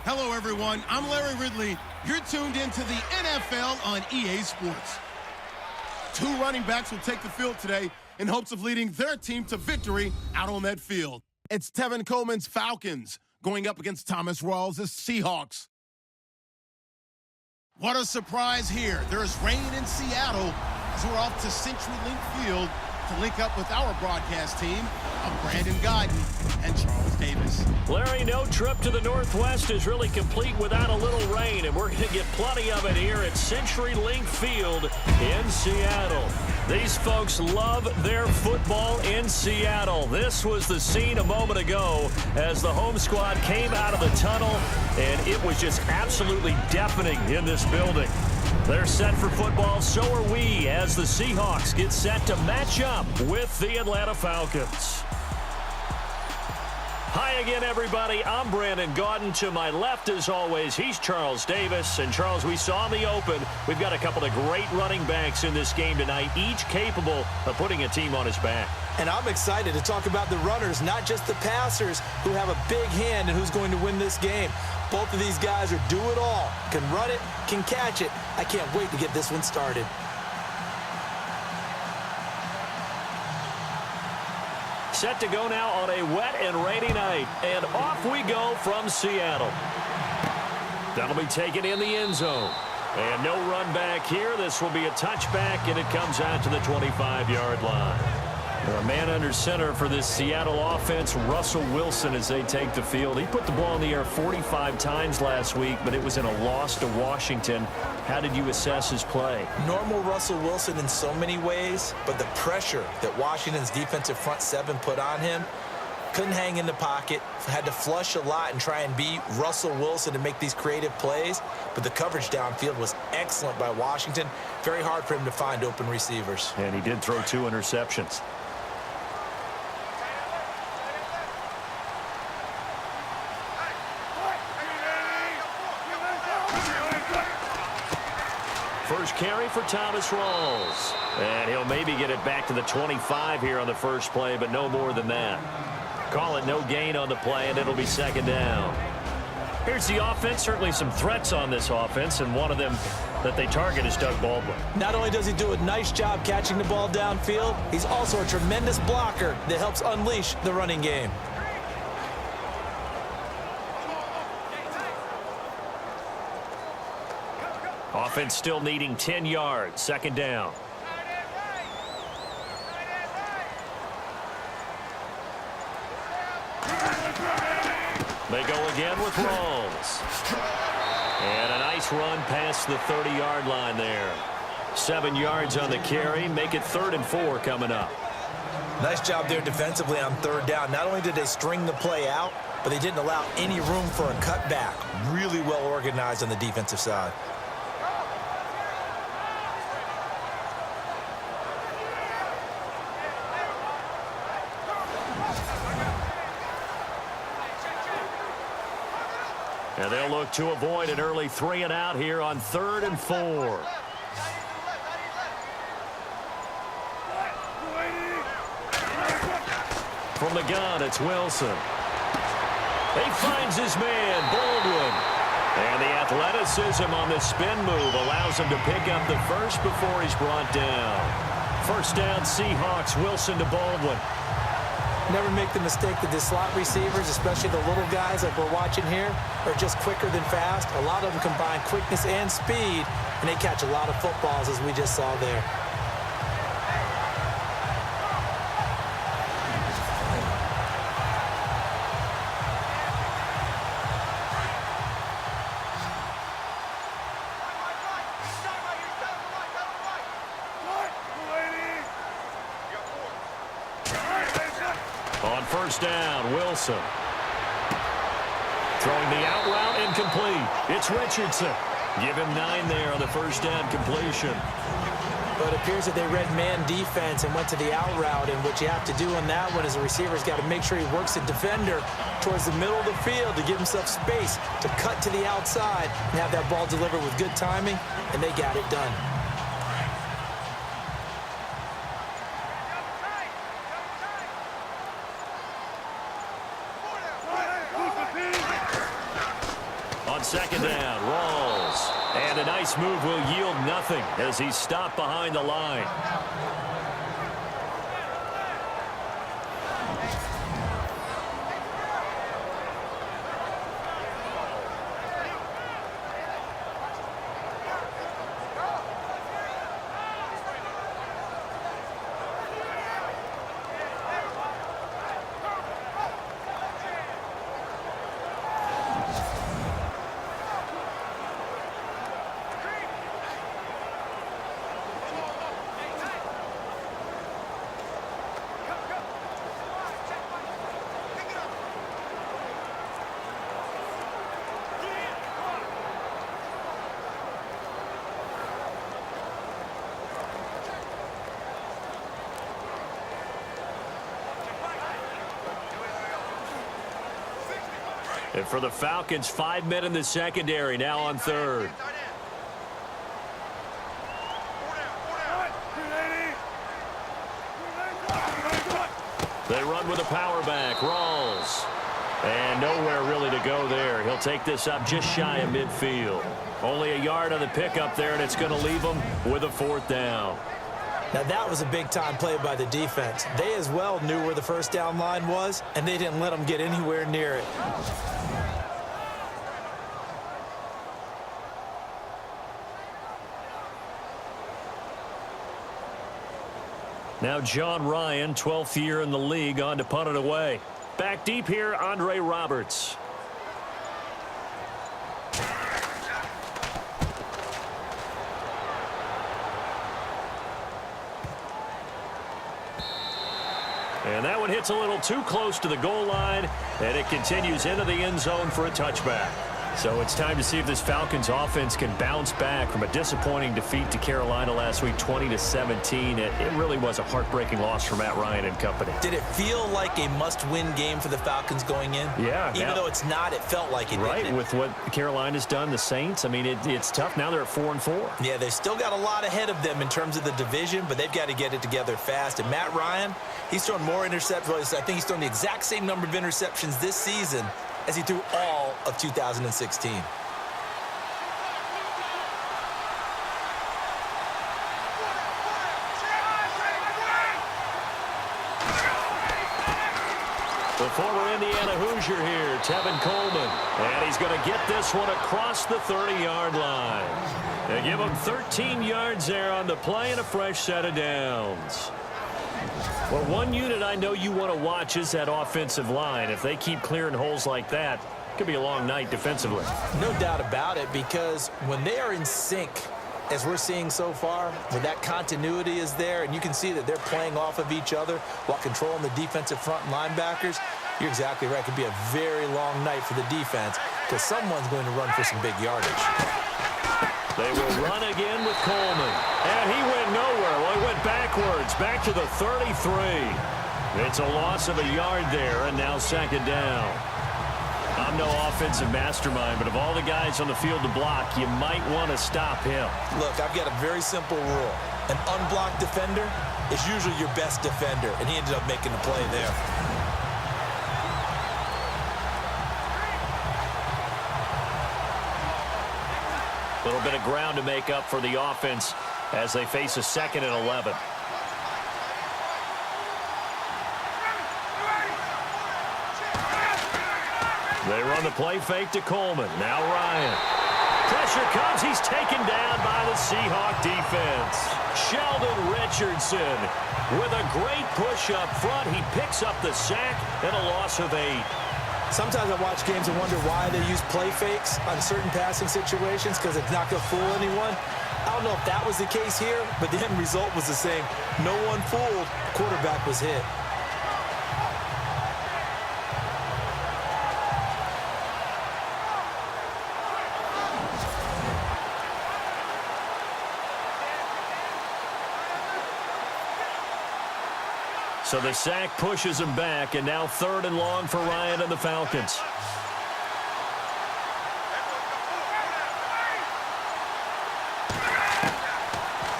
Hello, everyone. I'm Larry Ridley. You're tuned into the NFL on EA Sports. Two running backs will take the field today in hopes of leading their team to victory out on that field. It's Tevin Coleman's Falcons going up against Thomas Rawls' Seahawks. What a surprise here. There's rain in Seattle as we're off to CenturyLink Field to link up with our broadcast team of Brandon Godden and Charles Davis. Larry, no trip to the Northwest is really complete without a little rain, and we're going to get plenty of it here at CenturyLink Field in Seattle. These folks love their football in Seattle. This was the scene a moment ago as the home squad came out of the tunnel, and it was just absolutely deafening in this building. They're set for football, so are we, as the Seahawks get set to match up with the Atlanta Falcons. Hi again, everybody. I'm Brandon Gaudin. To my left, as always, he's Charles Davis. And, Charles, we saw in the open, we've got a couple of great running backs in this game tonight, each capable of putting a team on his back. And I'm excited to talk about the runners, not just the passers, who have a big hand in who's going to win this game. Both of these guys are do-it-all, can run it, can catch it. I can't wait to get this one started. Set to go now on a wet and rainy night. And off we go from Seattle. That'll be taken in the end zone. And no run back here. This will be a touchback, and it comes out to the 25-yard line. A man under center for this Seattle offense, Russell Wilson, as they take the field. He put the ball in the air 45 times last week, but it was in a loss to Washington. How did you assess his play? Normal Russell Wilson in so many ways, but the pressure that Washington's defensive front seven put on him, couldn't hang in the pocket, had to flush a lot and try and beat Russell Wilson to make these creative plays, but the coverage downfield was excellent by Washington. Very hard for him to find open receivers. And he did throw 2 interceptions. First carry for Thomas Rawls. And he'll maybe get it back to the 25 here on the first play, but no more than that. Call it no gain on the play, and it'll be second down. Here's the offense. Certainly some threats on this offense, and one of them that they target is Doug Baldwin. Not only does he do a nice job catching the ball downfield, he's also a tremendous blocker that helps unleash the running game. Offense still needing 10 yards. Second down. They go again with Rawls. And a nice run past the 30-yard line there. 7 yards on the carry. Make it 3rd and 4 coming up. Nice job there defensively on 3rd down. Not only did they string the play out, but they didn't allow any room for a cutback. Really well organized on the defensive side. And they'll look to avoid an early 3 and out here on 3rd and 4. From the gun, it's Wilson. He finds his man, Baldwin. And the athleticism on the spin move allows him to pick up the first before he's brought down. First down, Seahawks, Wilson to Baldwin. Never make the mistake that the slot receivers, especially the little guys like we're watching here, are just quicker than fast. A lot of them combine quickness and speed, and they catch a lot of footballs, as we just saw there. On first down, Wilson. Throwing the out route incomplete. It's Richardson. Give him 9 there on the first down completion. But it appears that they read man defense and went to the out route, and what you have to do on that one is the receiver's got to make sure he works the defender towards the middle of the field to give himself space to cut to the outside and have that ball delivered with good timing, and they got it done. second down. Rawls. And a nice move will yield nothing as he's stopped behind the line. And for the Falcons, 5 men in the secondary now on third. They run with a power back. Rawls. And nowhere really to go there. He'll take this up just shy of midfield. Only a yard on the pickup there, and it's going to leave him with a fourth down. Now, that was a big-time play by the defense. They as well knew where the first down line was, and they didn't let them get anywhere near it. Now John Ryan, 12th year in the league, on to punt it away. Back deep here, Andre Roberts. And that one hits a little too close to the goal line, and it continues into the end zone for a touchback. So it's time to see if this Falcons offense can bounce back from a disappointing defeat to Carolina last week, 20-17. It really was a heartbreaking loss for Matt Ryan and company. Did it feel like a must-win game for the Falcons going in? Yeah. Even though it's not, it felt like it. Right, with what Carolina's done, the Saints. I mean, it's tough. Now they're at 4-4. Yeah, they've still got a lot ahead of them in terms of the division, but they've got to get it together fast. And Matt Ryan, he's thrown more interceptions. I think he's thrown the exact same number of interceptions this season as he threw all of 2016. The former Indiana Hoosier here, Tevin Coleman. And he's going to get this one across the 30-yard line. They give him 13 yards there on the play and a fresh set of downs. Well, one unit I know you want to watch is that offensive line. If they keep clearing holes like that, it could be a long night defensively. No doubt about it, because when they are in sync, as we're seeing so far, when that continuity is there, and you can see that they're playing off of each other while controlling the defensive front and linebackers, you're exactly right. It could be a very long night for the defense because someone's going to run for some big yardage. They will run again with Coleman. And he went nowhere. Well, he went backwards, back to the 33. It's a loss of a yard there, and now second down. I'm no offensive mastermind, but of all the guys on the field to block, you might want to stop him. Look, I've got a very simple rule. An unblocked defender is usually your best defender, and he ended up making the play there. A little bit of ground to make up for the offense as they face a 2nd and 11. They run the play fake to Coleman. Now Ryan. Pressure comes. He's taken down by the Seahawk defense. Sheldon Richardson with a great push up front. He picks up the sack and a loss of 8. Sometimes I watch games and wonder why they use play fakes on certain passing situations, because it's not going to fool anyone. I don't know if that was the case here, but the end result was the same. No one fooled. Quarterback was hit. So the sack pushes him back, and now 3rd and long for Ryan and the Falcons.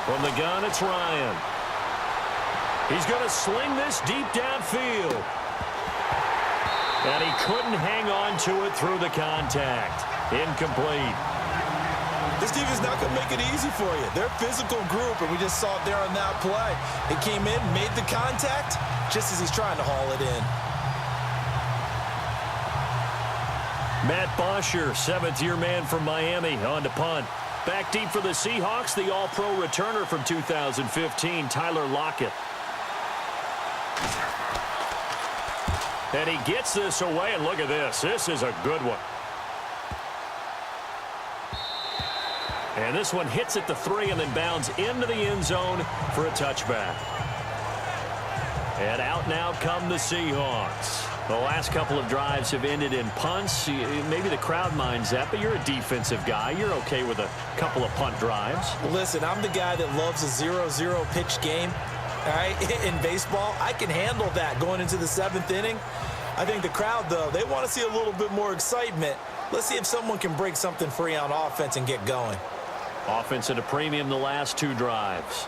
From the gun, it's Ryan. He's going to sling this deep downfield. And he couldn't hang on to it through the contact. Incomplete. This defense is not going to make it easy for you. They're a physical group, and we just saw it there on that play. He came in, made the contact, just as he's trying to haul it in. Matt Bosher, seventh-year man from Miami, on to punt. Back deep for the Seahawks, the all-pro returner from 2015, Tyler Lockett. And he gets this away, and look at this. This is a good one. And this one hits at the 3 and then bounds into the end zone for a touchback. And out now come the Seahawks. The last couple of drives have ended in punts. Maybe the crowd minds that, but you're a defensive guy. You're okay with a couple of punt drives. Listen, I'm the guy that loves a 0-0 pitch game. All right, in baseball, I can handle that going into the 7th inning. I think the crowd, though, they want to see a little bit more excitement. Let's see if someone can break something free on offense and get going. Offense at a premium the last 2 drives.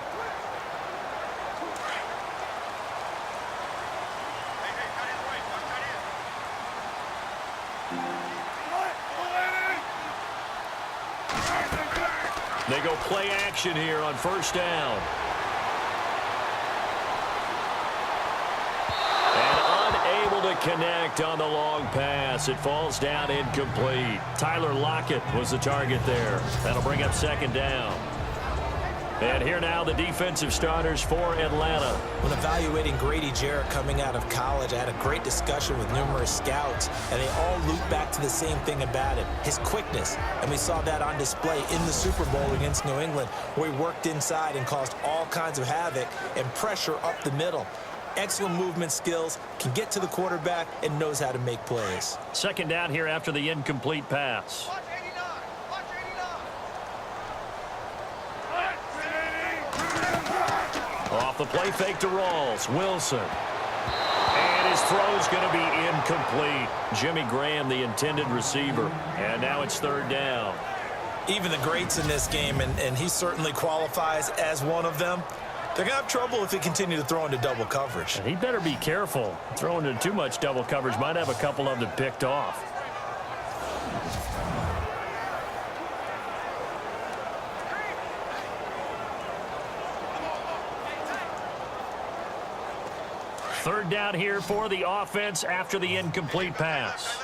They go play action here on first down. And unable to connect on the long pass. It falls down incomplete. Tyler Lockett was the target there. That'll bring up second down. And here now the defensive starters for Atlanta. When evaluating Grady Jarrett coming out of college, I had a great discussion with numerous scouts, and they all loop back to the same thing about him, his quickness. And we saw that on display in the Super Bowl against New England, where he worked inside and caused all kinds of havoc and pressure up the middle. Excellent movement skills, can get to the quarterback, and knows how to make plays. Second down here after the incomplete pass. Off the play fake to Rawls. Wilson. And his throw's going to be incomplete. Jimmy Graham, the intended receiver. And now it's third down. Even the greats in this game, and he certainly qualifies as one of them, they're going to have trouble if they continue to throw into double coverage. And he better be careful. Throwing into too much double coverage might have a couple of them picked off. Third down here for the offense after the incomplete pass.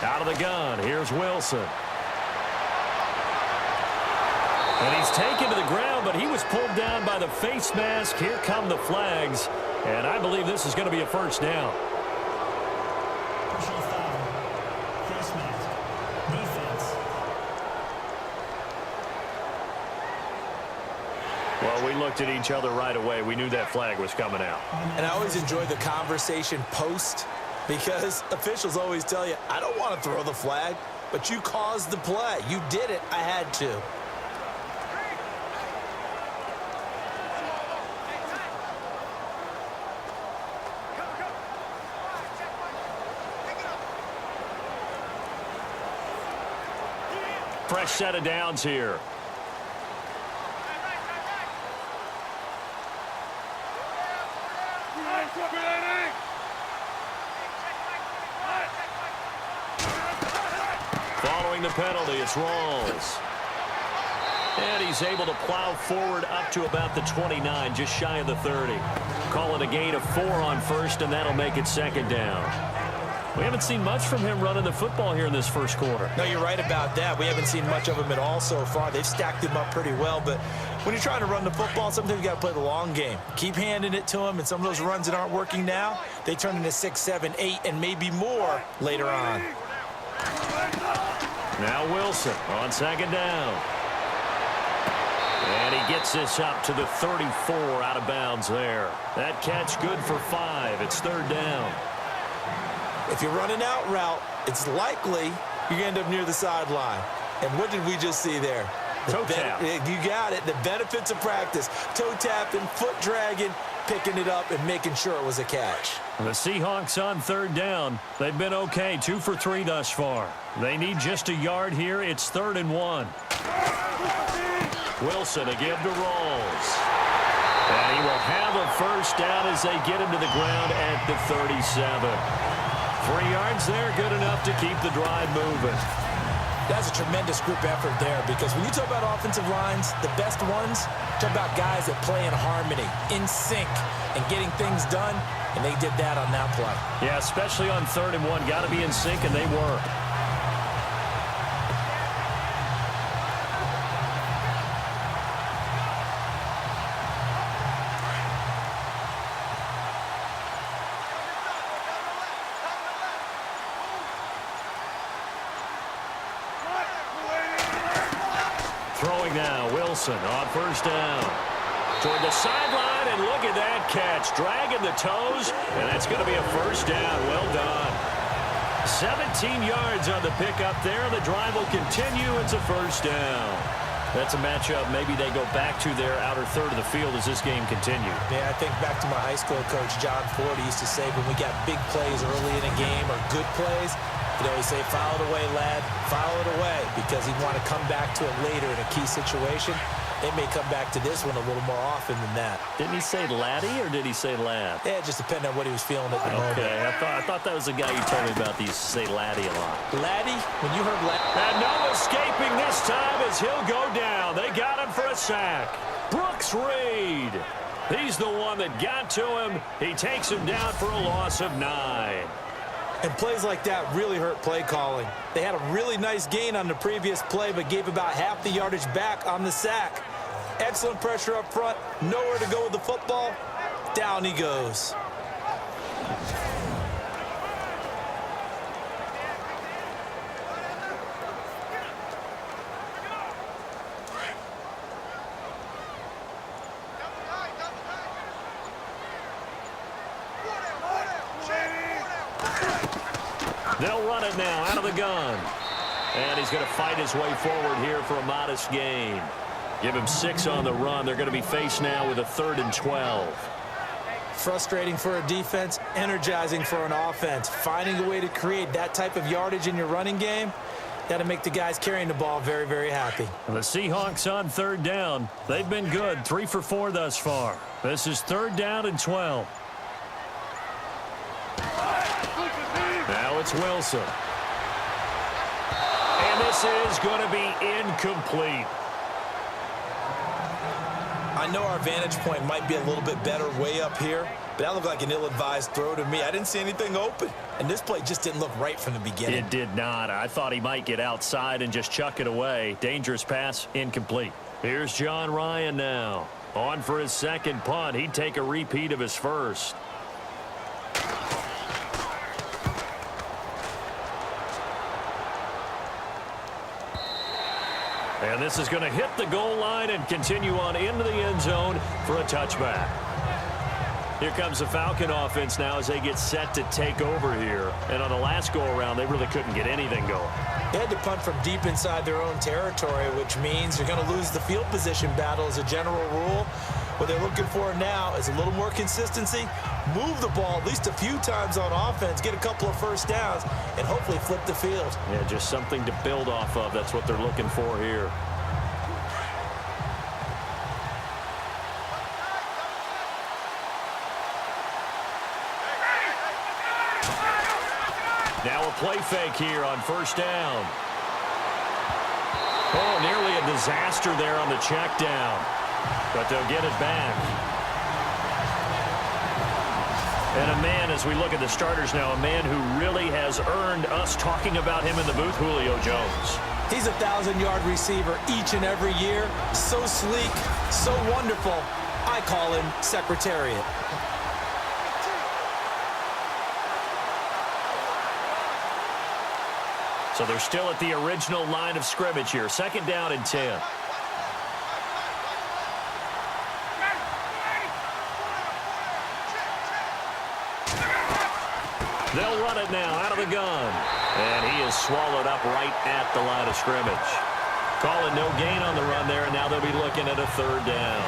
Out of the gun, here's Wilson. And he's taken to the ground, but he was pulled down by the face mask. Here come the flags, and I believe this is going to be a first down. Personal foul. Face mask. Defense. Well, we looked at each other right away. We knew that flag was coming out. And I always enjoy the conversation post, because officials always tell you, I don't want to throw the flag, but you caused the play. You did it. I had to. Fresh set of downs here. Following the penalty, it's Rawls. And he's able to plow forward up to about the 29, just shy of the 30. Call it a gain of 4 on first, and that'll make it second down. We haven't seen much from him running the football here in this first quarter. No, you're right about that. We haven't seen much of him at all so far. They've stacked him up pretty well, but when you're trying to run the football, sometimes you got to play the long game. Keep handing it to him, and some of those runs that aren't working now, they turn into 6, 7, 8, and maybe more later on. Now Wilson on second down. And he gets this up to the 34 out of bounds there. That catch good for 5. It's third down. If you're running out route, it's likely you're going to end up near the sideline. And what did we just see there? Toe tap. You got it. The benefits of practice. Toe tapping, foot dragging, picking it up, and making sure it was a catch. The Seahawks on third down. They've been okay, 2 for 3 thus far. They need just a yard here. It's 3rd and 1. Wilson, a give to Rawls. And he will first down as they get him to the ground at the 37. 3 yards there, good enough to keep the drive moving. That's a tremendous group effort there, because when you talk about offensive lines, the best ones, talk about guys that play in harmony, in sync, and getting things done, and they did that on that play. Yeah, especially on 3rd and 1. Got to be in sync, and they were. Throwing now, Wilson on 1st down. Toward the sideline, and look at that catch. Dragging the toes, and that's going to be a 1st down. Well done. 17 yards on the pickup there. The drive will continue. It's a 1st down. That's a matchup maybe they go back to their outer third of the field as this game continues. Yeah, I think back to my high school coach, John Ford. He used to say when we got big plays early in a game or good plays, he'd always say, "File it away, lad. File it away," because he'd want to come back to it later in a key situation. They may come back to this one a little more often than that. Didn't he say laddie or did he say lad? Yeah, it just depended on what he was feeling at the moment. Okay, I thought that was the guy you told me about. These say laddie a lot. Laddie, when you heard laddie. And no escaping this time as he'll go down. They got him for a sack. Brooks Reed. He's the one that got to him. He takes him down for a loss of 9. And plays like that really hurt play calling. They had a really nice gain on the previous play, but gave about half the yardage back on the sack. Excellent pressure up front. Nowhere to go with the football. Down he goes. They'll run it now out of the gun. And he's going to fight his way forward here for a modest gain. Give him 6 on the run. They're going to be faced now with a 3rd and 12. Frustrating for a defense, energizing for an offense. Finding a way to create that type of yardage in your running game, that'll make the guys carrying the ball very, very happy. The Seahawks on 3rd down. They've been good, 3 for 4 thus far. This is 3rd down and 12. Now it's Wilson. And this is going to be incomplete. I know our vantage point might be a little bit better way up here, but that looked like an ill-advised throw to me. I didn't see anything open, and this play just didn't look right from the beginning. It did not. I thought he might get outside and just chuck it away. Dangerous pass, incomplete. Here's John Ryan now. On for his 2nd punt. He'd take a repeat of his 1st. And this is going to hit the goal line and continue on into the end zone for a touchback. Here comes the Falcon offense now as they get set to take over here. And on the last go-around, they really couldn't get anything going. They had to punt from deep inside their own territory, which means they're going to lose the field position battle as a general rule. What they're looking for now is a little more consistency, move the ball at least a few times on offense, get a couple of 1st downs, and hopefully flip the field. Yeah, just something to build off of. That's what they're looking for here. Now a play fake here on 1st down. Oh, nearly a disaster there on the check down. But they'll get it back. And a man, as we look at the starters now, a man who really has earned us talking about him in the booth, Julio Jones. He's a 1,000-yard receiver each and every year. So sleek, so wonderful. I call him Secretariat. So they're still at the original line of scrimmage here. 2nd down and 10. They'll run it now out of the gun. And he is swallowed up right at the line of scrimmage. Calling no gain on the run there, and now they'll be looking at a 3rd down.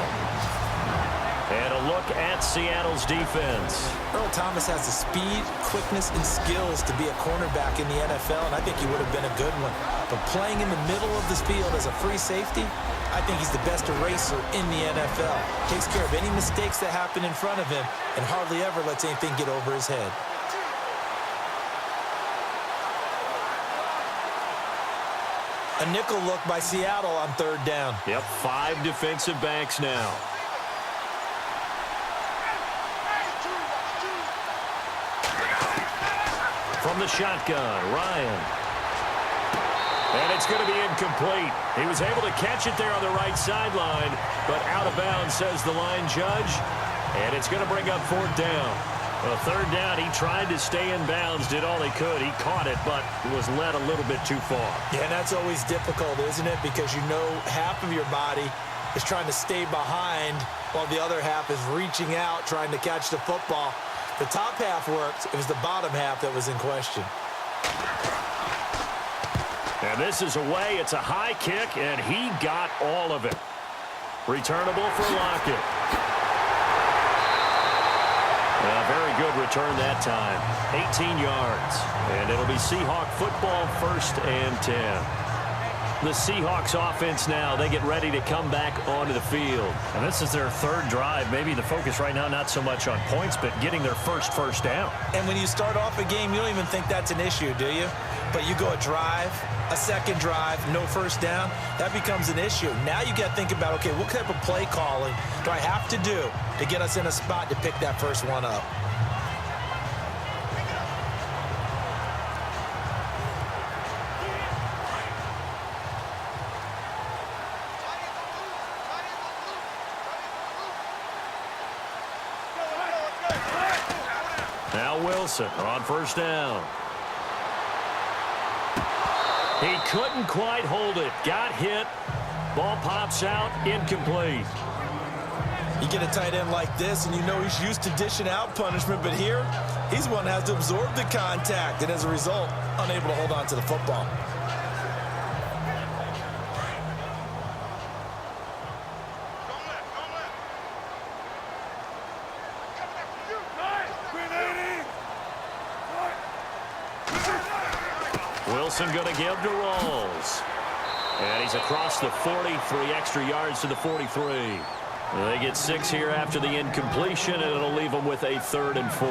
And a look at Seattle's defense. Earl Thomas has the speed, quickness, and skills to be a cornerback in the NFL, and I think he would have been a good one. But playing in the middle of this field as a free safety, I think he's the best eraser in the NFL. Takes care of any mistakes that happen in front of him and hardly ever lets anything get over his head. A nickel look by Seattle on third down. Yep, 5 defensive backs now. From the shotgun, Ryan. And it's going to be incomplete. He was able to catch it there on the right sideline, but out of bounds, says the line judge. And it's going to bring up fourth down. Well, third down, he tried to stay in bounds, did all he could. He caught it, but was led a little bit too far. Yeah, and that's always difficult, isn't it? Because you know half of your body is trying to stay behind while the other half is reaching out, trying to catch the football. The top half worked. It was the bottom half that was in question. And this is away. It's a high kick, and he got all of it. Returnable for Lockett. A very good return that time. 18 yards. And it'll be Seahawk football, 1st and 10. The Seahawks offense now, they get ready to come back onto the field. And this is their third drive. Maybe the focus right now not so much on points, but getting their first down. And when you start off a game, you don't even think that's an issue, do you? But you go a drive, a second drive, no first down, that becomes an issue. Now you got to think about, okay, what type of play calling do I have to do to get us in a spot to pick that first one up? Now Wilson on first down. He couldn't quite hold it. Got hit. Ball pops out. Incomplete. You get a tight end like this, and you know he's used to dishing out punishment, but here, he's one that has to absorb the contact, and as a result, unable to hold on to the football. Wilson going to give to Rawls. And he's across the 40, 3 extra yards to the 43. They get 6 here after the incompletion, and it'll leave them with a 3rd and 4.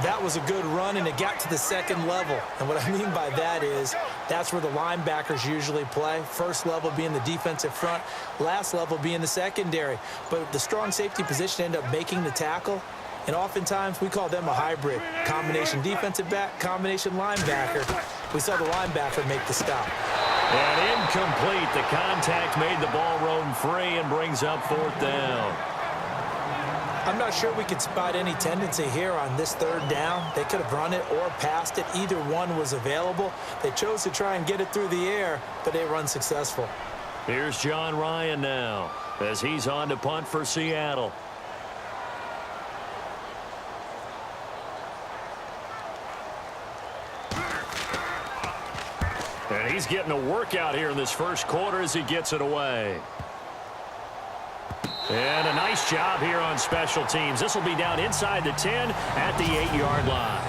That was a good run, and it got to the second level. And what I mean by that is that's where the linebackers usually play. First level being the defensive front, last level being the secondary. But the strong safety position ended up making the tackle. And oftentimes, we call them a hybrid. Combination defensive back, combination linebacker. We saw the linebacker make the stop. And incomplete. The contact made the ball roam free and brings up 4th down. I'm not sure we could spot any tendency here on this 3rd down. They could have run it or passed it. Either one was available. They chose to try and get it through the air, but they were unsuccessful. Here's John Ryan now as he's on to punt for Seattle. And he's getting a workout here in this first quarter as he gets it away. And a nice job here on special teams. This will be down inside the 10 at the 8-yard line.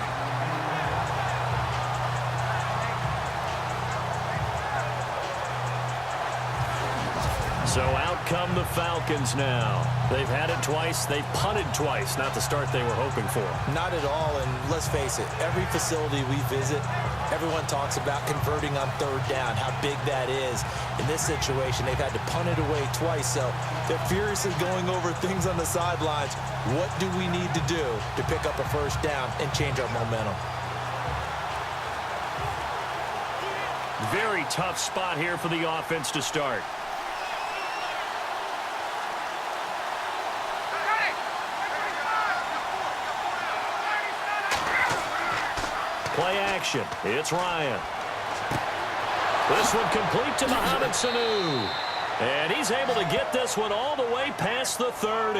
So out come the Falcons now. They've had it twice. They've punted twice. Not the start they were hoping for. Not at all, and let's face it, every facility we visit, everyone talks about converting on 3rd down, how big that is. In this situation, they've had to punt it away twice, so they're furiously going over things on the sidelines. What do we need to do to pick up a first down and change our momentum? Very tough spot here for the offense to start. Play action. It's Ryan. This one complete to Mohamed Sanu. And he's able to get this one all the way past the 30.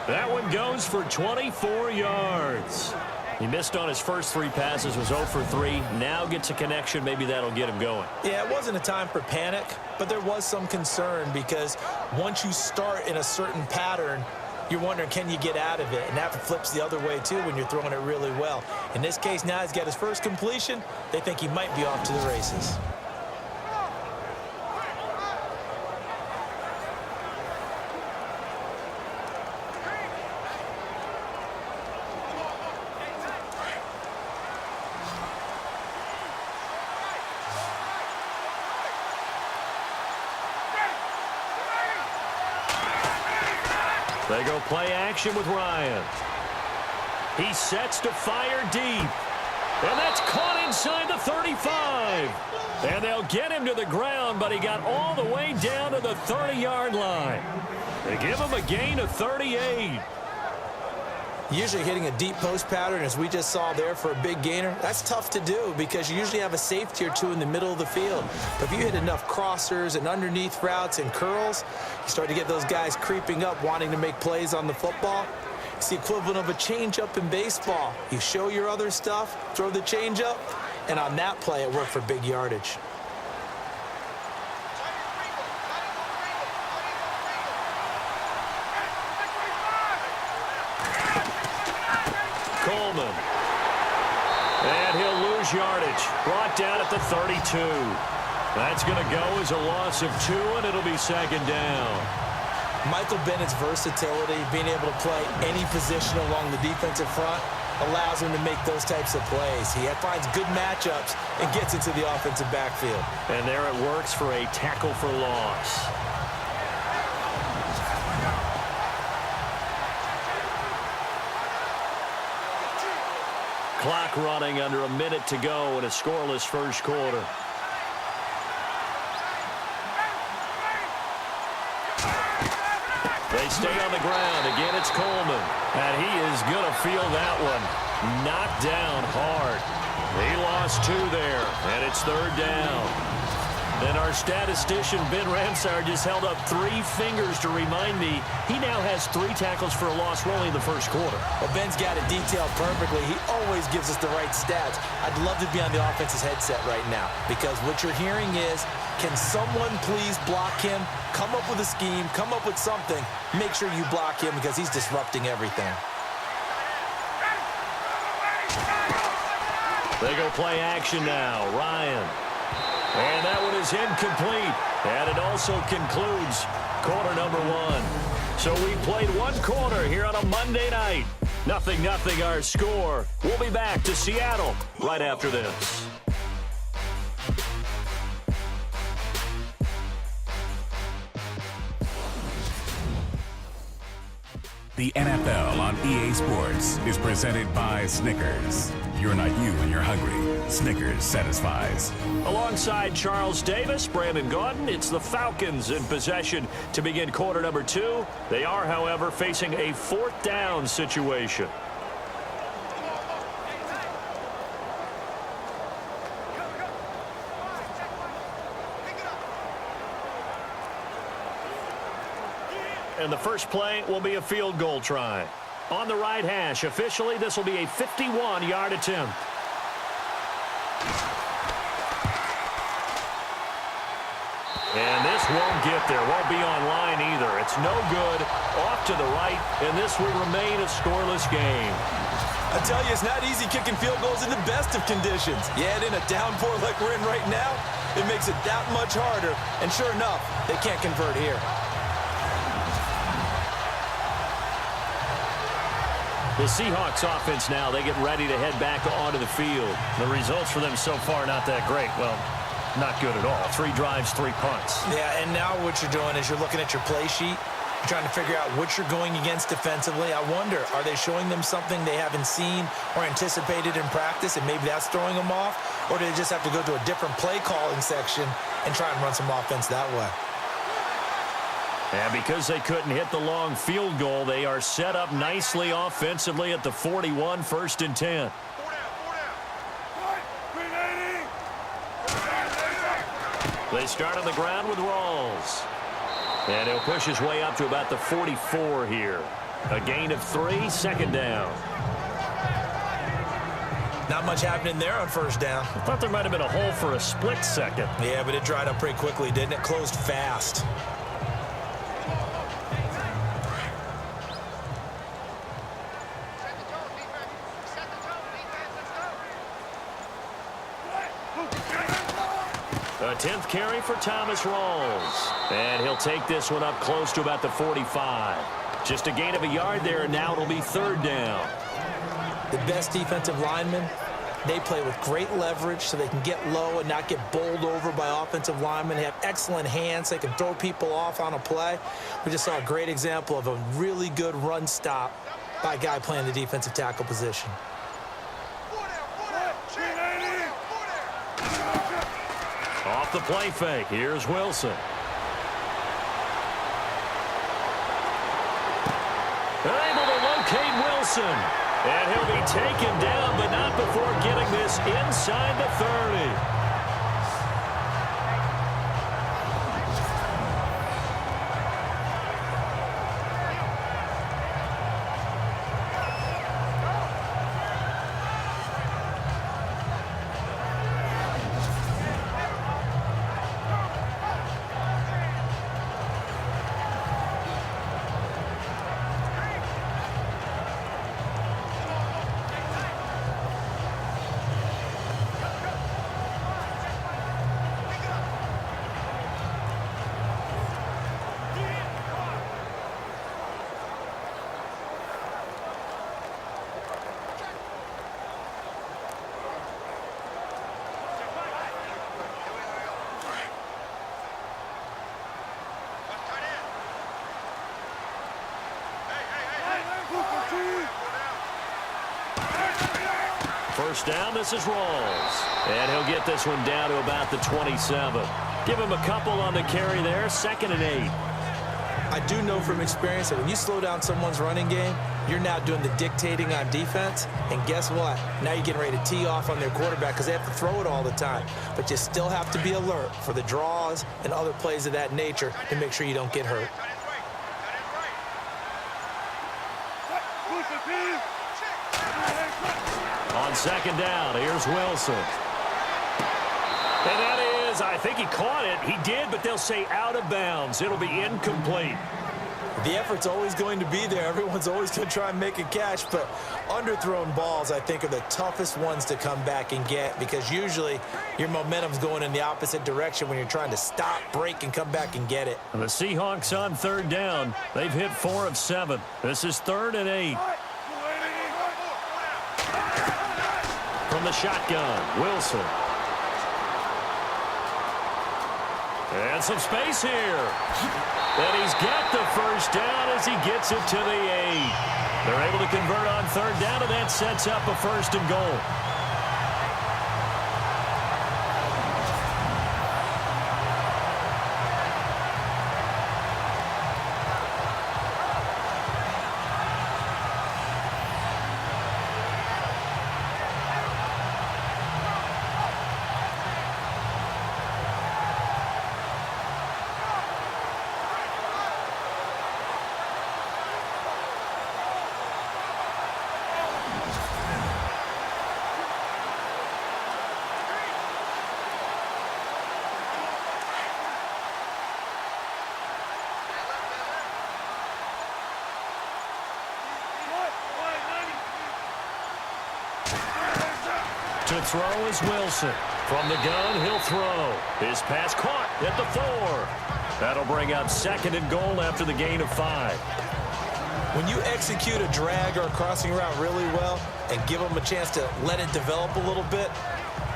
That one goes for 24 yards. He missed on his first 3 passes, was 0 for 3. Now gets a connection. Maybe that'll get him going. Yeah, it wasn't a time for panic, but there was some concern because once you start in a certain pattern, you're wondering, can you get out of it? And that flips the other way, too, when you're throwing it really well. In this case, now he's got his first completion. They think he might be off to the races. They go play action with Ryan. He sets to fire deep. And that's caught inside the 35. And they'll get him to the ground, but he got all the way down to the 30-yard line. They give him a gain of 38. Usually hitting a deep post pattern, as we just saw there, for a big gainer, that's tough to do because you usually have a safety or two in the middle of the field. But if you hit enough crossers and underneath routes and curls, you start to get those guys creeping up, wanting to make plays on the football. It's the equivalent of a changeup in baseball. You show your other stuff, throw the changeup, and on that play, it worked for big yardage. Coleman. And he'll lose yardage. Brought down at the 32. That's going to go as a loss of 2, and it'll be second down. Michael Bennett's versatility, being able to play any position along the defensive front, allows him to make those types of plays. He finds good matchups and gets into the offensive backfield. And there it works for a tackle for loss. Clock running under a minute to go in a scoreless first quarter. They stay on the ground. Again, it's Coleman. And he is going to feel that one. Knocked down hard. He lost 2 there, and it's third down. And our statistician, Ben Ramsar, just held up 3 fingers to remind me he now has 3 tackles for a loss rolling in the first quarter. Well, Ben's got it detailed perfectly. He always gives us the right stats. I'd love to be on the offense's headset right now because what you're hearing is, can someone please block him? Come up with a scheme. Come up with something. Make sure you block him because he's disrupting everything. They go play action now. Ryan. And that one is incomplete. And it also concludes quarter number 1. So we played 1 quarter here on a Monday night. 0-0 our score. We'll be back to Seattle right after this. The NFL on EA Sports is presented by Snickers. You're not you when you're hungry. Snickers satisfies. Alongside Charles Davis, Brandon Gaudin, it's the Falcons in possession to begin quarter number 2. They are, however, facing a 4th down situation. And the first play will be a field goal try. On the right hash, officially, this will be a 51-yard attempt. And this won't get there. Won't be on line either. It's no good. Off to the right, and this will remain a scoreless game. I tell you, it's not easy kicking field goals in the best of conditions. Yet in a downpour like we're in right now, it makes it that much harder. And sure enough, they can't convert here. The Seahawks offense now, they get ready to head back onto the field. The results for them so far not that great. Well, not good at all. 3 drives, 3 punts. Yeah, and now what you're doing is you're looking at your play sheet. You're trying to figure out what you're going against defensively. I wonder, are they showing them something they haven't seen or anticipated in practice, and maybe that's throwing them off? Or do they just have to go to a different play calling section and try and run some offense that way? And because they couldn't hit the long field goal, they are set up nicely offensively at the 41, 1st and 10. They start on the ground with Rawls. And he'll push his way up to about the 44 here. A gain of 3, 2nd down. Not much happening there on 1st down. I thought there might have been a hole for a split second. Yeah, but it dried up pretty quickly, didn't it? Closed fast. A 10th carry for Thomas Rawls. And he'll take this one up close to about the 45. Just a gain of a yard there, and now it'll be 3rd down. The best defensive linemen They play with great leverage so they can get low and not get bowled over by offensive linemen. They have excellent hands. They can throw people off on a play. We just saw a great example of a really good run stop by a guy playing the defensive tackle position. Off the play fake, here's Wilson. Able to locate Wilson. And he'll be taken down, but not before getting this inside the 30. First down, this is Rawls. And he'll get this one down to about the 27. Give him a couple on the carry there, 2nd and 8. I do know from experience that when you slow down someone's running game, you're now doing the dictating on defense. And guess what? Now you're getting ready to tee off on their quarterback because they have to throw it all the time. But you still have to be alert for the draws and other plays of that nature to make sure you don't get hurt. On 2nd down, here's Wilson. And that is, I think he caught it. He did, but they'll say out of bounds. It'll be incomplete. The effort's always going to be there. Everyone's always going to try and make a catch, but underthrown balls, I think, are the toughest ones to come back and get because usually your momentum's going in the opposite direction when you're trying to stop, break, and come back and get it. And the Seahawks on 3rd down. They've hit 4 of 7. This is 3rd and 8. From the shotgun, Wilson. And some space here. And he's got the first down as he gets it to the 8. They're able to convert on 3rd down, and that sets up a 1st and goal. To throw is Wilson. From the gun, he'll throw. His pass caught at the 4. That'll bring up 2nd and goal after the gain of 5. When you execute a drag or a crossing route really well and give them a chance to let it develop a little bit,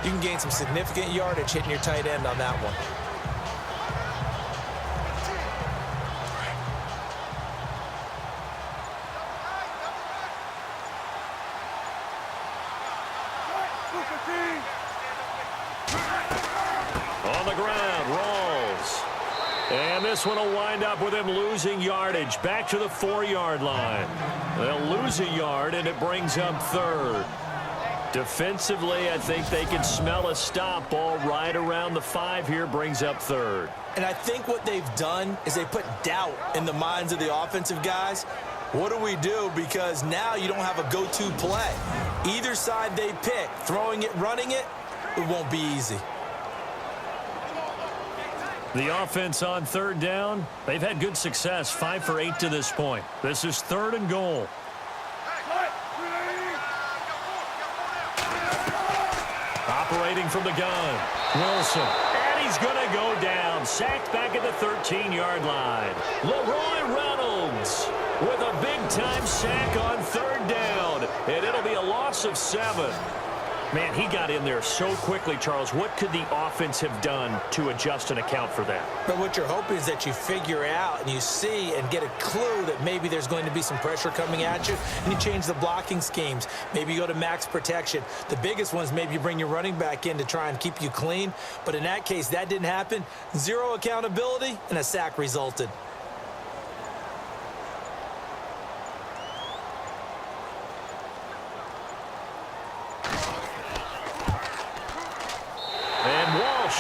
you can gain some significant yardage hitting your tight end on that one. On the ground, Rawls. And this one will wind up with him losing yardage back to the 4-yard line. They'll lose a yard, and it brings up 3rd. Defensively, I think they can smell a stop ball right around the 5 here, brings up 3rd. And I think what they've done is they put doubt in the minds of the offensive guys. What do we do? Because now you don't have a go-to play. Either side they pick, throwing it, running it, it won't be easy. The offense on 3rd down, they've had good success, 5 for 8 to this point. This is 3rd and goal. Operating from the gun, Wilson. And he's going to go down, sacked back at the 13-yard line. Leroy Reynolds with a big-time sack on 3rd down, and it'll be a loss of 7. Man, he got in there so quickly, Charles. What could the offense have done to adjust and account for that? But what you're hoping is that you figure out and you see and get a clue that maybe there's going to be some pressure coming at you, and you change the blocking schemes. Maybe you go to max protection. The biggest one is maybe you bring your running back in to try and keep you clean. But in that case, that didn't happen. Zero accountability, and a sack resulted.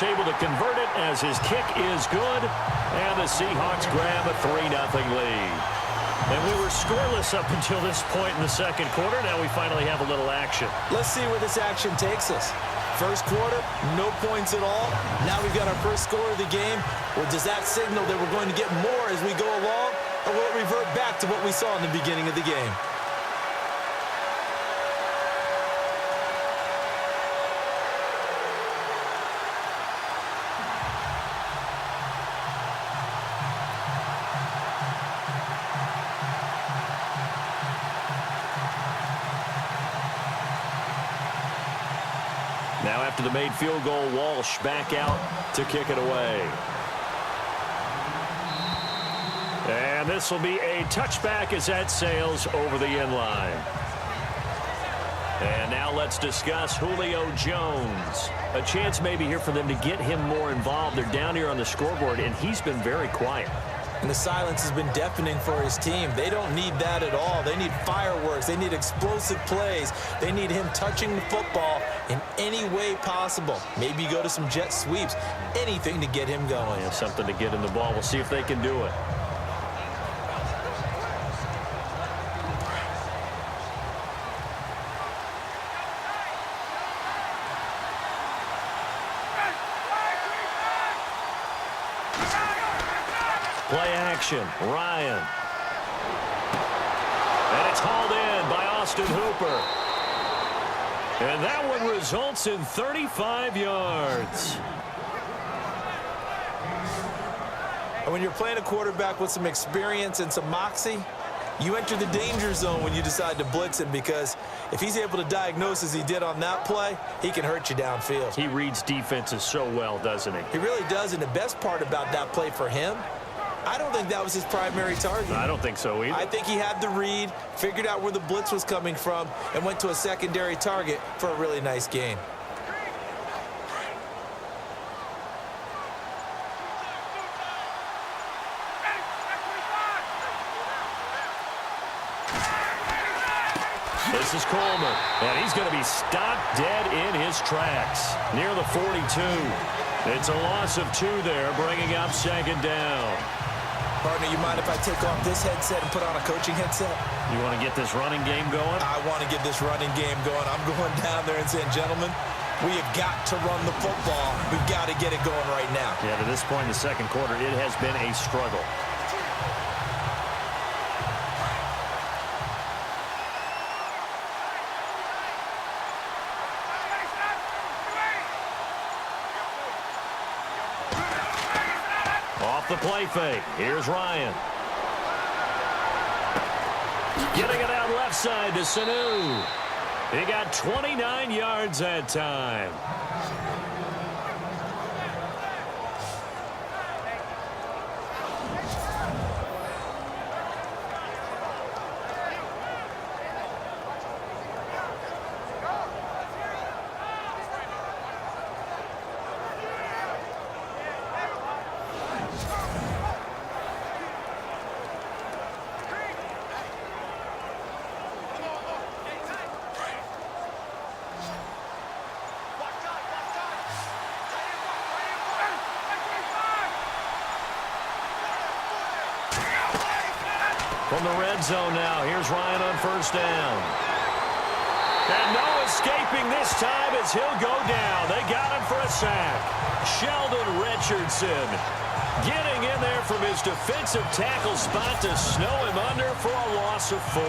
Able to convert it as his kick is good, and the Seahawks grab a 3-0 lead. And we were scoreless up until this point in the second quarter. Now we finally have a little action. Let's see where this action takes us. First quarter, no points at all. Now we've got our first score of the game. Well, does that signal that we're going to get more as we go along, or will it revert back to what we saw in the beginning of the game? Now after the made field goal, Walsh back out to kick it away. And this will be a touchback as that sails over the end line. And now let's discuss Julio Jones. A chance maybe here for them to get him more involved. They're down here on the scoreboard, and he's been very quiet. And the silence has been deafening for his team. They don't need that at all. They need fireworks. They need explosive plays. They need him touching the football in any way possible. Maybe go to some jet sweeps. Anything to get him going. Yeah, something to get in the ball. We'll see if they can do it. Play action, Ryan. And it's hauled in by Austin Hooper. And that one results in 35 yards. And when you're playing a quarterback with some experience and some moxie, you enter the danger zone when you decide to blitz him, because if he's able to diagnose as he did on that play, he can hurt you downfield. He reads defenses so well, doesn't he? He really does, and the best part about that play for him, I don't think that was his primary target. I don't think so either. I think he had the read, figured out where the blitz was coming from, and went to a secondary target for a really nice gain. This is Coleman, and he's going to be stopped dead in his tracks near the 42. It's a loss of 2 there, bringing up second down. Partner, you mind if I take off this headset and put on a coaching headset? You want to get this running game going? I want to get this running game going. I'm going down there and saying, gentlemen, we have got to run the football. We've got to get it going right now. Yeah, to this point in the second quarter, it has been a struggle. Off the play fake. Here's Ryan. Getting it out left side to Sanu. He got 29 yards that time. From the red zone now, here's Ryan on first down. And no escaping this time as he'll go down. They got him for a sack. Sheldon Richardson getting in there from his defensive tackle spot to snow him under for a loss of 4.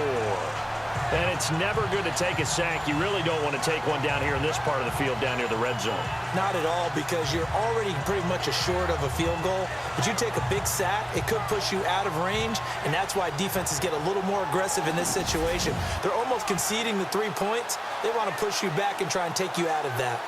And it's never good to take a sack. You really don't want to take one down here in this part of the field, down near the red zone. Not at all, because you're already pretty much assured of a field goal. But you take a big sack, it could push you out of range, and that's why defenses get a little more aggressive in this situation. They're almost conceding the 3 points. They want to push you back and try and take you out of that.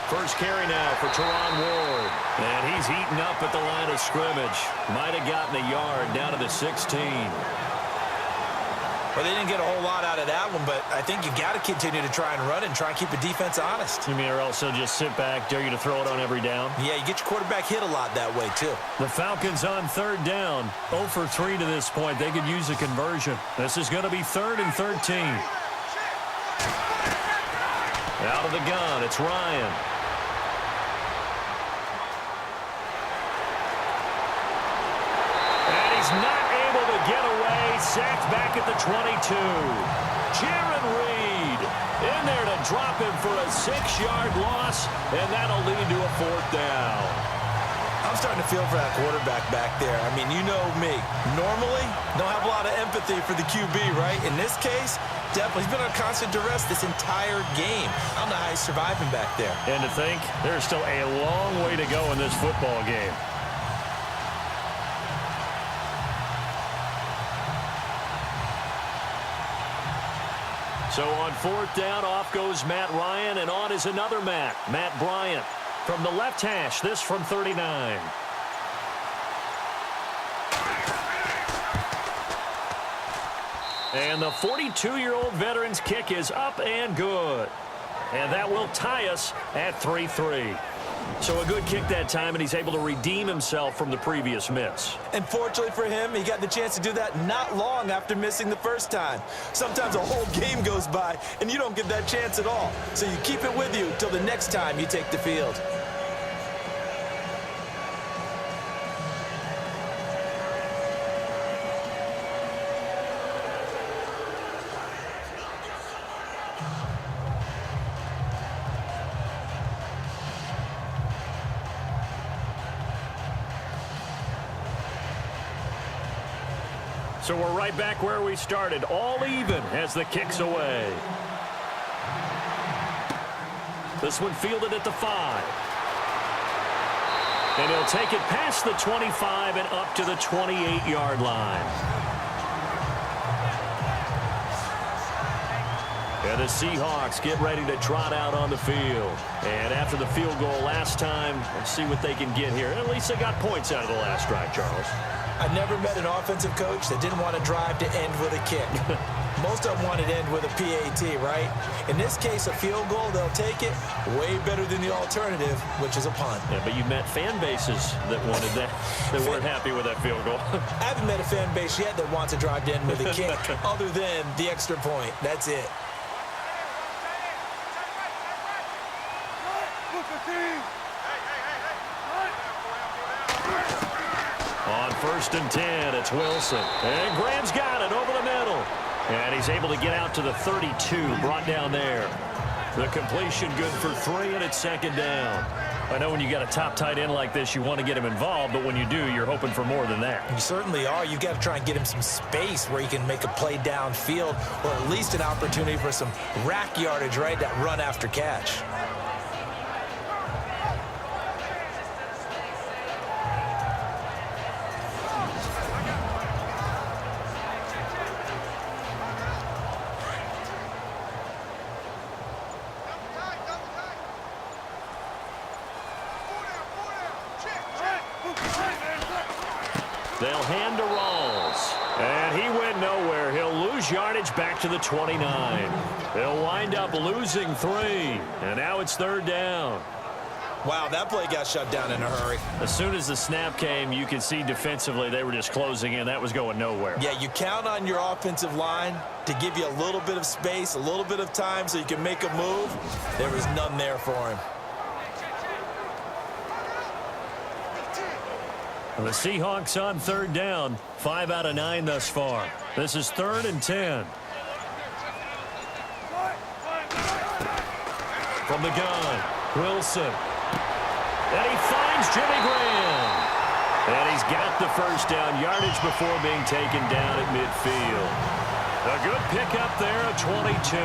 First carry now for Teron Ward. And he's heating up at the line of scrimmage. Might have gotten a yard down to the 16. Well, they didn't get a whole lot out of that one, but I think you got to continue to try and run and try and keep the defense honest. You mean, or else they'll just sit back, dare you to throw it on every down? Yeah, you get your quarterback hit a lot that way, too. The Falcons on third down. 0 for 3 to this point. They could use a conversion. This is going to be 3rd and 13. Out of the gun, it's Ryan. And he's not able to get away. Sacked back at the 22. Jaron Reed in there to drop him for a 6-yard loss, and that'll lead to a 4th down. I'm starting to feel for that quarterback back there. I mean, you know me. Normally, don't have a lot of empathy for the QB, right? In this case, definitely. He's been on constant duress this entire game. I don't know how he's surviving back there. And to think, there's still a long way to go in this football game. So on 4th down, off goes Matt Ryan, and on is another Matt Bryant. From the left hash, this from 39. And the 42-year-old veteran's kick is up and good. And that will tie us at 3-3. So a good kick that time, and he's able to redeem himself from the previous miss. And fortunately for him, he got the chance to do that not long after missing the first time. Sometimes a whole game goes by, and you don't get that chance at all. So you keep it with you till the next time you take the field. So we're right back where we started, all even as the kick's away. This one fielded at the 5. And he'll take it past the 25 and up to the 28-yard line. And the Seahawks get ready to trot out on the field. And after the field goal last time, let's see what they can get here. At least they got points out of the last drive, Charles. I've never met an offensive coach that didn't want to drive to end with a kick. Most of them want to end with a PAT, right? In this case, a field goal, they'll take it. Way better than the alternative, which is a punt. Yeah, but you met fan bases that wanted that, that weren't happy with that field goal. I haven't met a fan base yet that wants to drive to end with a kick other than the extra point. That's it. On 1st and 10, it's Wilson. And Graham's got it over the middle. And he's able to get out to the 32, brought down there. The completion good for 3, and it's 2nd down. I know when you got a top tight end like this, you want to get him involved, but when you do, you're hoping for more than that. You certainly are. You've got to try and get him some space where he can make a play downfield, or at least an opportunity for some rack yardage, right? That run after catch. They'll hand to Rawls. And he went nowhere. He'll lose yardage back to the 29. They'll wind up losing 3. And now it's 3rd down. Wow, that play got shut down in a hurry. As soon as the snap came, you could see defensively they were just closing in. That was going nowhere. Yeah, you count on your offensive line to give you a little bit of space, a little bit of time so you can make a move. There was none there for him. The Seahawks on 3rd down. 5 out of 9 thus far. This is 3rd and 10. from the gun. Wilson. And he finds Jimmy Graham. And he's got the first down yardage before being taken down at midfield. A good pickup there at 22.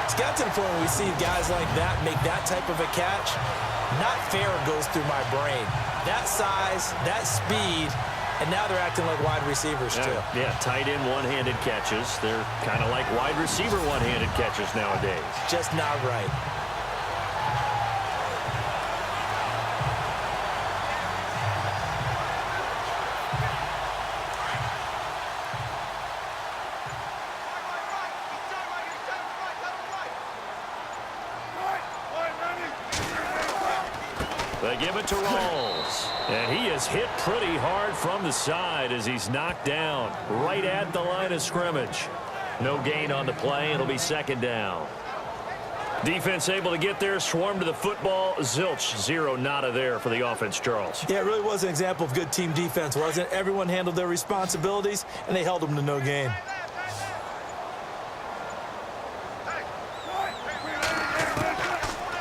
It's got to the point where we see guys like that make that type of a catch. Not fair goes through my brain. That size, that speed, and now they're acting like wide receivers too. Yeah, tight end one-handed catches. They're kind of like wide receiver one-handed catches nowadays. Just not right. They give it to Rawls. And he is hit pretty hard from the side as he's knocked down right at the line of scrimmage. No gain on the play. It'll be second down. Defense able to get there, swarm to the football. Zilch, zero nada there for the offense, Charles. Yeah, it really was an example of good team defense, wasn't it? Everyone handled their responsibilities, and they held them to no gain.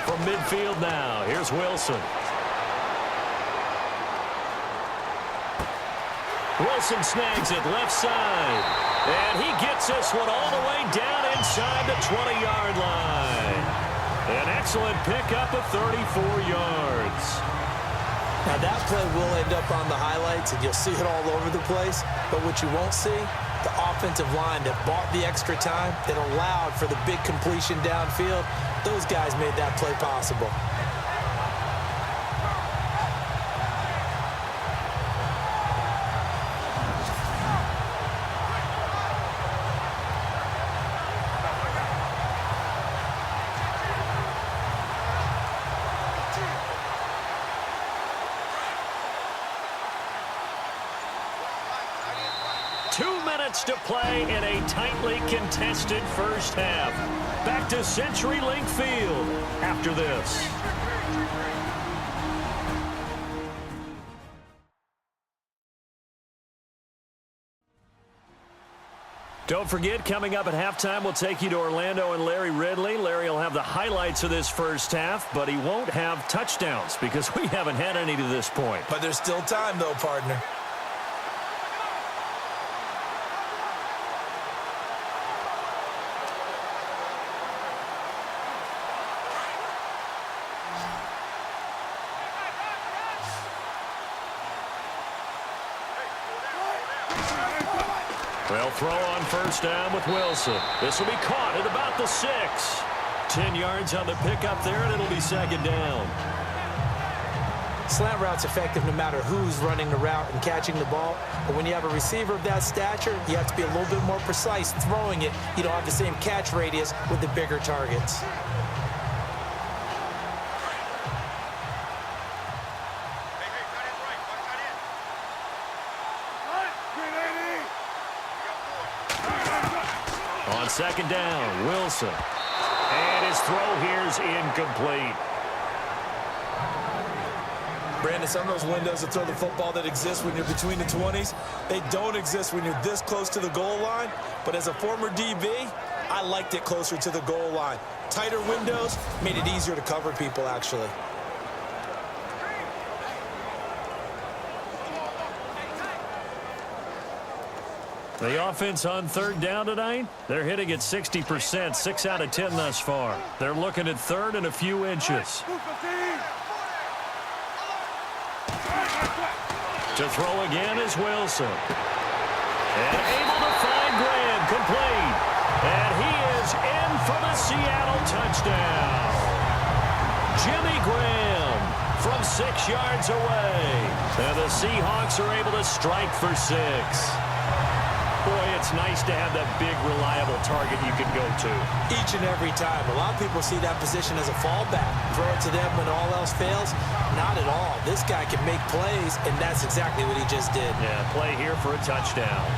From midfield now, here's Wilson. Wilson snags it left side. And he gets this one all the way down inside the 20-yard line. An excellent pickup of 34 yards. Now that play will end up on the highlights, and you'll see it all over the place. But what you won't see, the offensive line that bought the extra time, that allowed for the big completion downfield, those guys made that play possible. 2 minutes to play in a tightly contested first half. Back to CenturyLink Field after this. Don't forget, coming up at halftime, we'll take you to Orlando and Larry Ridley. Larry will have the highlights of this first half, but he won't have touchdowns because we haven't had any to this point. But there's still time, though, partner. Well, throw on first down with Wilson. This will be caught at about the 6. 10 yards on the pickup there, and it'll be second down. Slant route's effective no matter who's running the route and catching the ball. But when you have a receiver of that stature, you have to be a little bit more precise throwing it. You don't have the same catch radius with the bigger targets. On second down, Wilson. And his throw here's incomplete. Brandon, some of those windows to throw the football that exist when you're between the 20s, they don't exist when you're this close to the goal line. But as a former DB, I liked it closer to the goal line. Tighter windows made it easier to cover people, actually. The offense on third down tonight, they're hitting at 60%, 6 out of 10 thus far. They're looking at third and a few inches. To throw again is Wilson. And able to find Graham, complete. And he is in for the Seattle touchdown. Jimmy Graham from 6 yards away. And the Seahawks are able to strike for 6. Boy, it's nice to have that big, reliable target you can go to. Each and every time. A lot of people see that position as a fallback. Throw it to them when all else fails. Not at all. This guy can make plays, and that's exactly what he just did. Yeah, play here for a touchdown.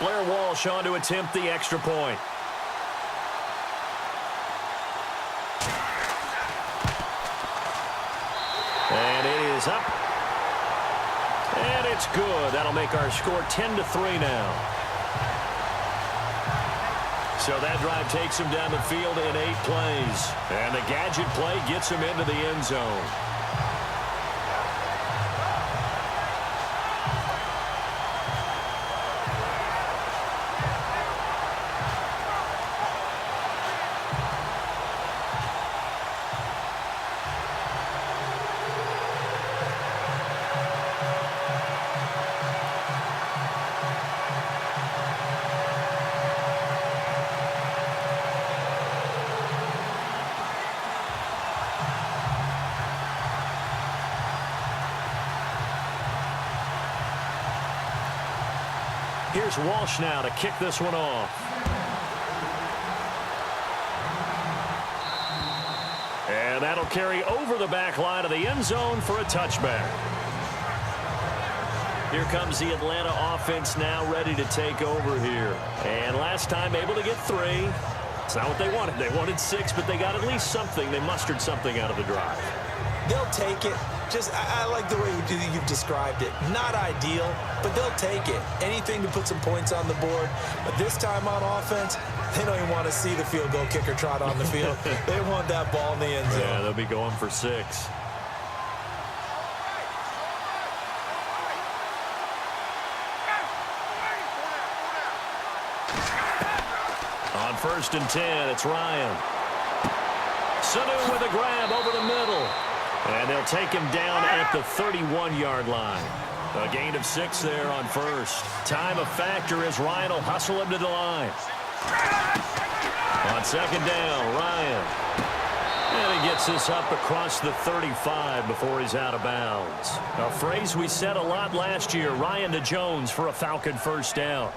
Blair Walsh on to attempt the extra point. And it is up. And it's good. That'll make our score 10-3 now. So that drive takes him down the field in 8 plays. And the gadget play gets him into the end zone. Here's Walsh now to kick this one off. And that'll carry over the back line of the end zone for a touchback. Here comes the Atlanta offense now ready to take over here. And last time able to get 3. It's not what they wanted. They wanted 6, but they got at least something. They mustered something out of the drive. They'll take it. I like the way you've described it. Not ideal, but they'll take it. Anything to put some points on the board. But this time on offense, they don't even want to see the field goal kicker trot on the field. They want that ball in the end zone. Yeah, they'll be going for 6. On 1st and 10, it's Ryan. Sanu with a grab over the middle. And they'll take him down at the 31-yard line. A gain of 6 there on 1st. Time a factor as Ryan will hustle him to the line. On 2nd down, Ryan. And he gets this up across the 35 before he's out of bounds. A phrase we said a lot last year, Ryan to Jones for a Falcon 1st down.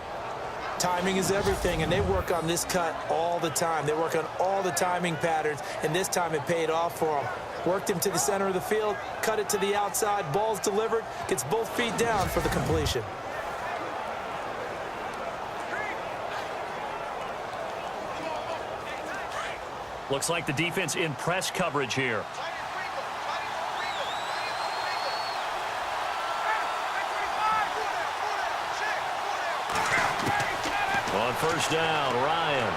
Timing is everything, and they work on this cut all the time. They work on all the timing patterns, and this time it paid off for them. Worked him to the center of the field, cut it to the outside, ball's delivered, gets both feet down for the completion. Looks like the defense in press coverage here. On 1st down, Ryan.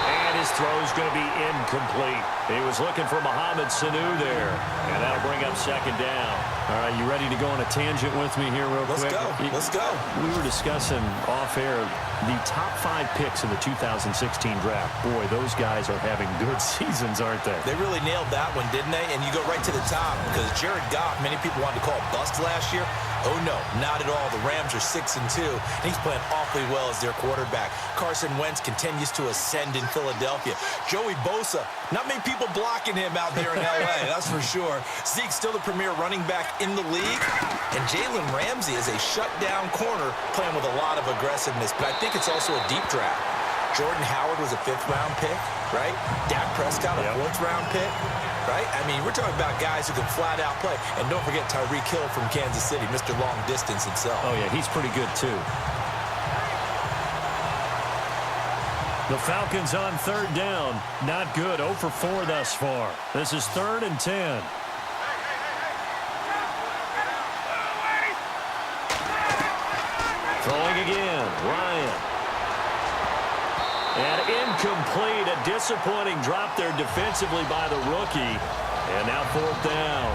And his throw's going to be incomplete. He was looking for Mohamed Sanu there. And that'll bring up 2nd down. All right, you ready to go on a tangent with me here real quick? Let's go. We were discussing off-air the top 5 picks in the 2016 draft. Boy, those guys are having good seasons, aren't they? They really nailed that one, didn't they? And you go right to the top because Jared Goff, many people wanted to call bust last year. Oh, no, not at all. The Rams are 6-2, and he's playing awfully well as their quarterback. Carson Wentz continues to ascend in Philadelphia. Joey Bosa, not many people blocking him out there in L.A., that's for sure. Zeke's still the premier running back in the league, and Jalen Ramsey is a shutdown corner playing with a lot of aggressiveness, but I think it's also a deep draft. Jordan Howard was a 5th-round pick, right? Dak Prescott, a 4th-round pick. Right? I mean, we're talking about guys who can flat-out play. And don't forget Tyreek Hill from Kansas City, Mr. Long Distance himself. Oh, yeah, he's pretty good, too. The Falcons on 3rd down. Not good. 0 for 4 thus far. This is 3rd and 10. Throwing again. Ryan. And incomplete. A disappointing drop there defensively by the rookie. And now 4th down.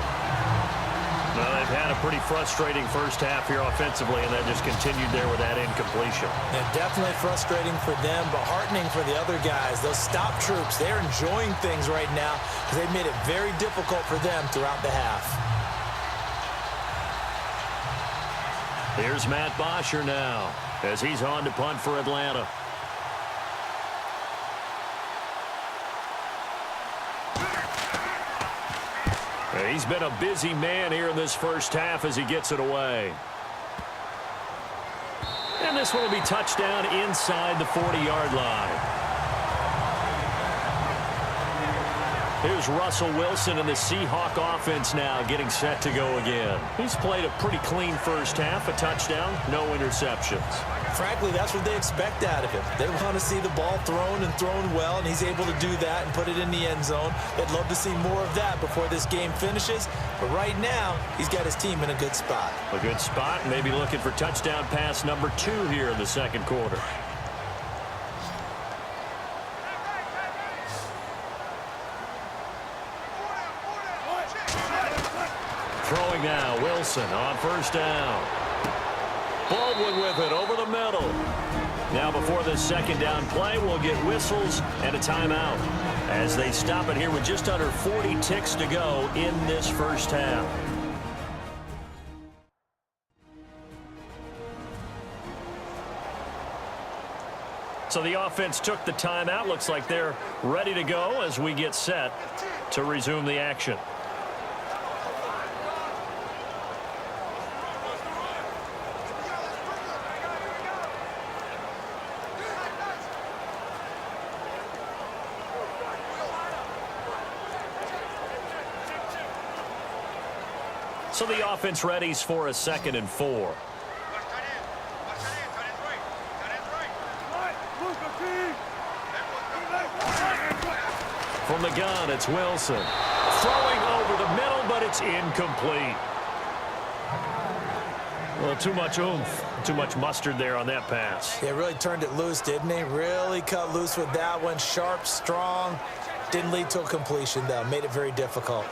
Well, they've had a pretty frustrating first half here offensively, and they just continued there with that incompletion. Yeah, definitely frustrating for them, but heartening for the other guys. Those stop troops, they're enjoying things right now because they've made it very difficult for them throughout the half. Here's Matt Bosher now as he's on to punt for Atlanta. He's been a busy man here in this first half as he gets it away. And this one will be touchdown inside the 40-yard line. Here's Russell Wilson and the Seahawk offense now getting set to go again. He's played a pretty clean first half, a touchdown, no interceptions. Frankly, that's what they expect out of him. They want to see the ball thrown and thrown well, and he's able to do that and put it in the end zone. They'd love to see more of that before this game finishes. But right now, he's got his team in a good spot. A good spot, maybe looking for touchdown pass number 2 here in the second quarter. Throwing now, Wilson on first down. Baldwin with it over the middle. Now before this second down play, we'll get whistles and a timeout as they stop it here with just under 40 ticks to go in this first half. So the offense took the timeout. Looks like they're ready to go as we get set to resume the action. So the offense readies for a 2nd and 4. From the gun, it's Wilson. Throwing over the middle, but it's incomplete. Well, too much oomph, too much mustard there on that pass. They really turned it loose, didn't they? Really cut loose with that one. Sharp, strong. Didn't lead to a completion, though. Made it very difficult.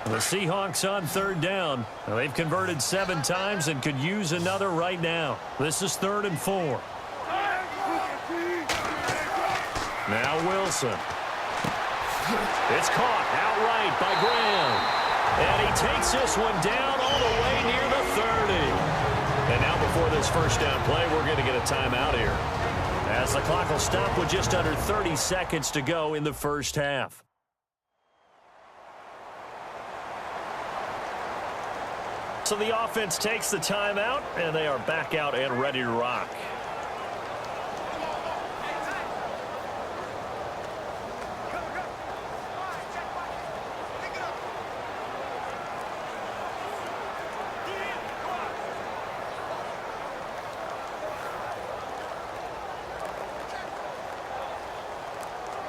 The Seahawks on 3rd down. Now, they've converted 7 times and could use another right now. This is 3rd and 4. Now Wilson. It's caught outright by Graham. And he takes this one down all the way near the 30. And now before this first down play, we're going to get a timeout here, as the clock will stop with just under 30 seconds to go in the first half. So the offense takes the timeout, and they are back out and ready to rock.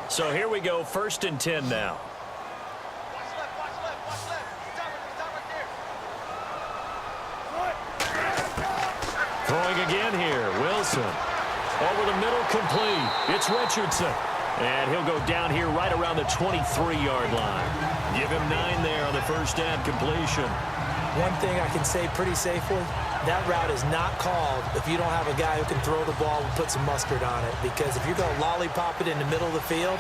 So here we go, 1st and 10 now. Throwing again here, Wilson. Over the middle, complete. It's Richardson. And he'll go down here right around the 23-yard line. Give him 9 there on the first down completion. One thing I can say pretty safely, that route is not called if you don't have a guy who can throw the ball and put some mustard on it. Because if you're going to lollipop it in the middle of the field,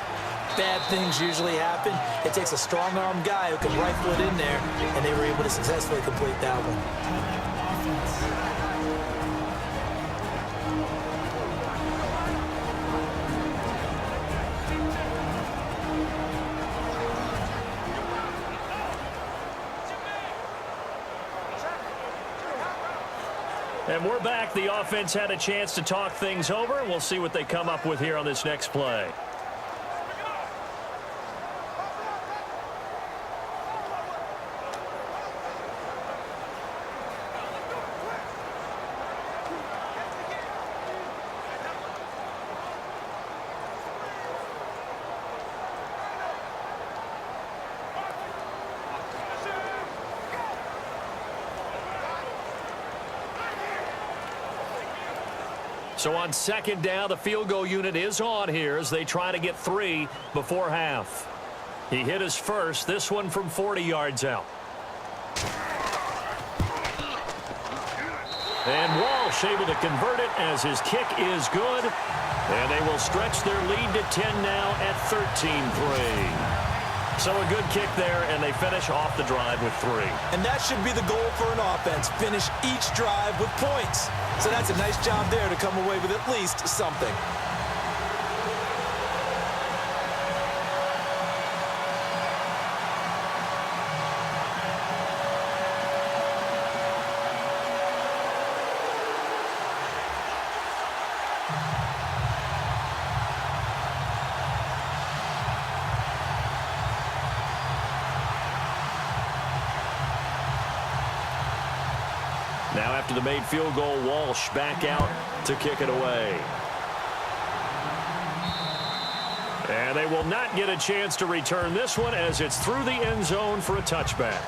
bad things usually happen. It takes a strong-armed guy who can rifle it in there, and they were able to successfully complete that one. And we're back. The offense had a chance to talk things over, and we'll see what they come up with here on this next play. So on 2nd down, the field goal unit is on here as they try to get 3 before half. He hit his first, this one from 40 yards out. And Walsh able to convert it as his kick is good. And they will stretch their lead to 10 now at 13-3. So a good kick there, and they finish off the drive with 3. And that should be the goal for an offense, finish each drive with points. So that's a nice job there to come away with at least something. Now after the made field goal, Walsh back out to kick it away. And they will not get a chance to return this one as it's through the end zone for a touchback.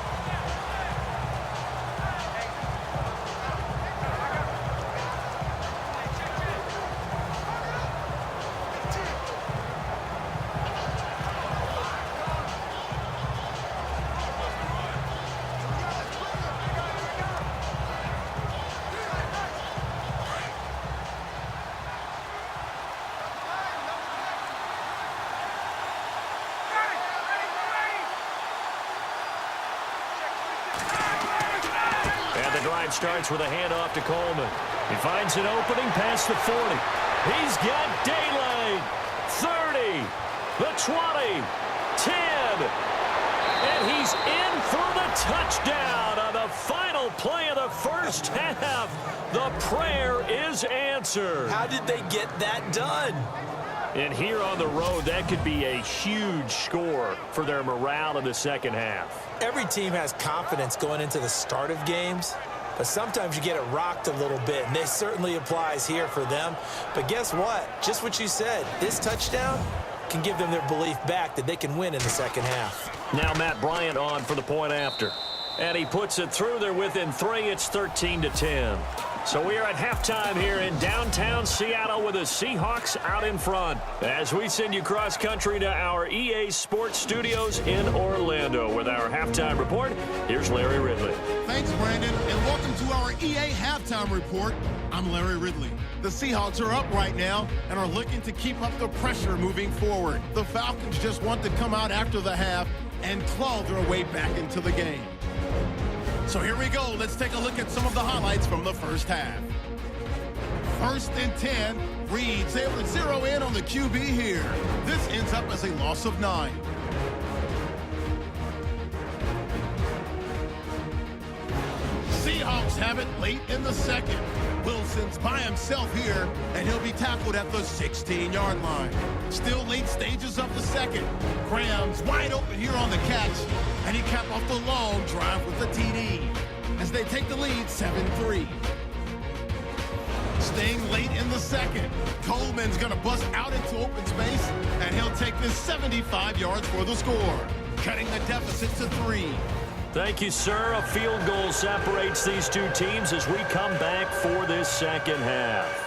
Starts with a handoff to Coleman. He finds an opening past the 40. He's got daylight. 30, the 20, 10, and he's in for the touchdown on the final play of the first half. The prayer is answered. How did they get that done? And here on the road, that could be a huge score for their morale in the second half. Every team has confidence going into the start of games. But sometimes you get it rocked a little bit, and this certainly applies here for them. But guess what? Just what you said, this touchdown can give them their belief back that they can win in the second half. Now Matt Bryant on for the point after. And he puts it through. They're within 3. It's 13-10. So we are at halftime here in downtown Seattle with the Seahawks out in front. As we send you cross-country to our EA Sports Studios in Orlando with our halftime report, here's Larry Ridley. Thanks, Brandon, and welcome to our EA Halftime Report. I'm Larry Ridley. The Seahawks are up right now and are looking to keep up the pressure moving forward. The Falcons just want to come out after the half and claw their way back into the game. So here we go. Let's take a look at some of the highlights from the first half. 1st and 10. Reed's able to zero in on the QB here. This ends up as a loss of 9. Seahawks have it late in the second. Wilson's by himself here, and he'll be tackled at the 16-yard line. Still late stages of the second. Graham's wide open here on the catch, and he capped off the long drive with the TD as they take the lead 7-3. Staying late in the second, Coleman's going to bust out into open space, and he'll take this 75 yards for the score, cutting the deficit to 3. Thank you, sir. A field goal separates these two teams as we come back for this second half.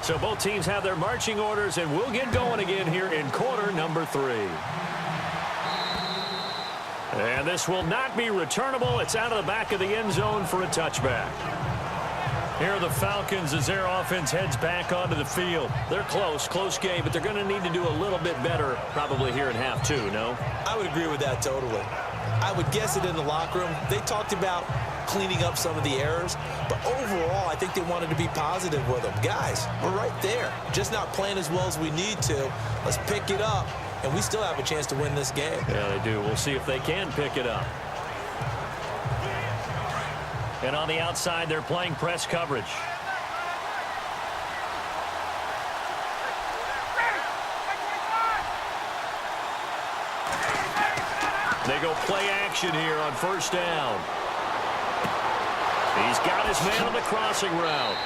So both teams have their marching orders, and we'll get going again here in quarter number 3. And this will not be returnable. It's out of the back of the end zone for a touchback. Here are the Falcons as their offense heads back onto the field. They're close game, but they're going to need to do a little bit better probably here in half 2, no? I would agree with that totally. I would guess it in the locker room. They talked about cleaning up some of the errors, but overall, I think they wanted to be positive with them. Guys, we're right there. Just not playing as well as we need to. Let's pick it up, and we still have a chance to win this game. Yeah, they do. We'll see if they can pick it up. And on the outside, they're playing press coverage. They go play action here on first down. He's got his man on the crossing route.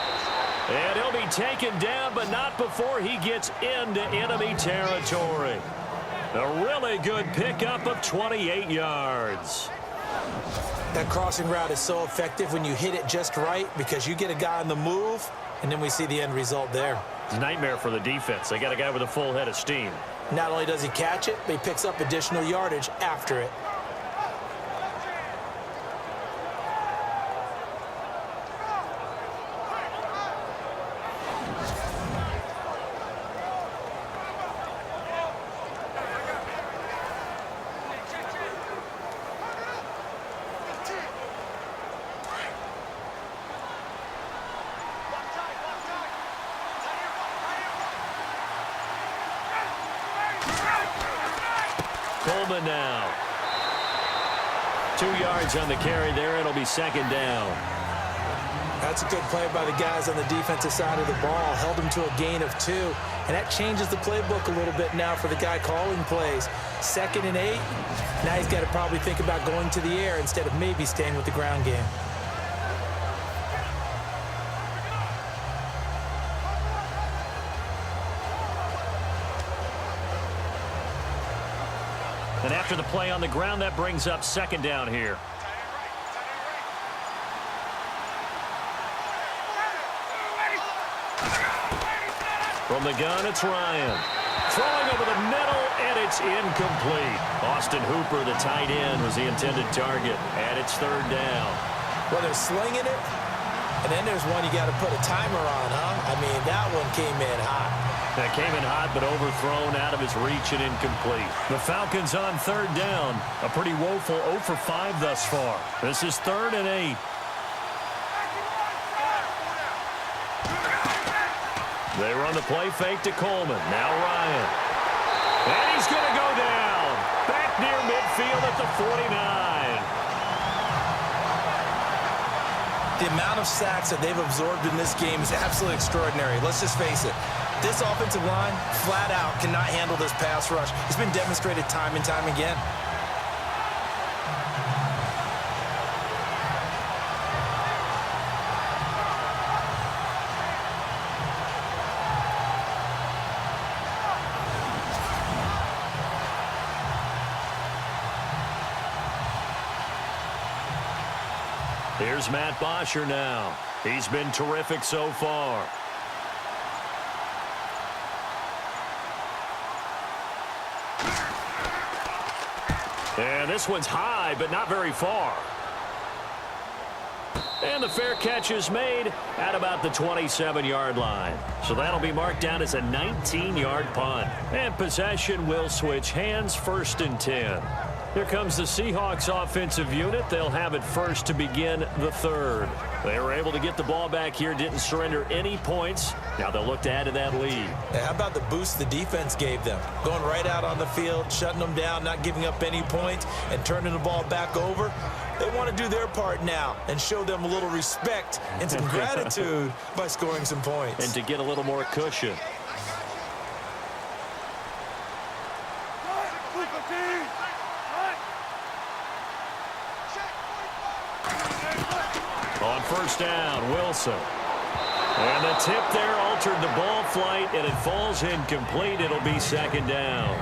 And he'll be taken down, but not before he gets into enemy territory. A really good pickup of 28 yards. That crossing route is so effective when you hit it just right because you get a guy on the move, and then we see the end result there. It's a nightmare for the defense. They got a guy with a full head of steam. Not only does he catch it, but he picks up additional yardage after it. Coleman now. 2 yards on the carry there. It'll be second down. That's a good play by the guys on the defensive side of the ball. Held him to a gain of 2. And that changes the playbook a little bit now for the guy calling plays. 2nd and 8. Now he's got to probably think about going to the air instead of maybe staying with the ground game. And after the play on the ground, that brings up second down here. From the gun, it's Ryan. Throwing over the middle, and it's incomplete. Austin Hooper, the tight end, was the intended target. And it's third down. Well, they're slinging it, and then there's one you got to put a timer on, huh? I mean, that one came in hot. That came in hot, but overthrown out of his reach and incomplete. The Falcons on third down. A pretty woeful 0 for 5 thus far. This is 3rd and 8. They run the play fake to Coleman. Now Ryan. And he's going to go down. Back near midfield at the 49. The amount of sacks that they've absorbed in this game is absolutely extraordinary. Let's just face it. This offensive line, flat out, cannot handle this pass rush. It's been demonstrated time and time again. Here's Matt Bosher now. He's been terrific so far. And this one's high, but not very far. And the fair catch is made at about the 27-yard line. So that'll be marked down as a 19-yard punt. And possession will switch hands, 1st and 10. Here comes the Seahawks offensive unit. They'll have it first to begin the 3rd. They were able to get the ball back here, didn't surrender any points. Now they'll look to add to that lead. Hey, how about the boost the defense gave them? Going right out on the field, shutting them down, not giving up any points, and turning the ball back over. They want to do their part now and show them a little respect and some gratitude by scoring some points. And to get a little more cushion. On 1st down, Wilson. And the tip there altered the ball flight, and it falls incomplete. It'll be 2nd down.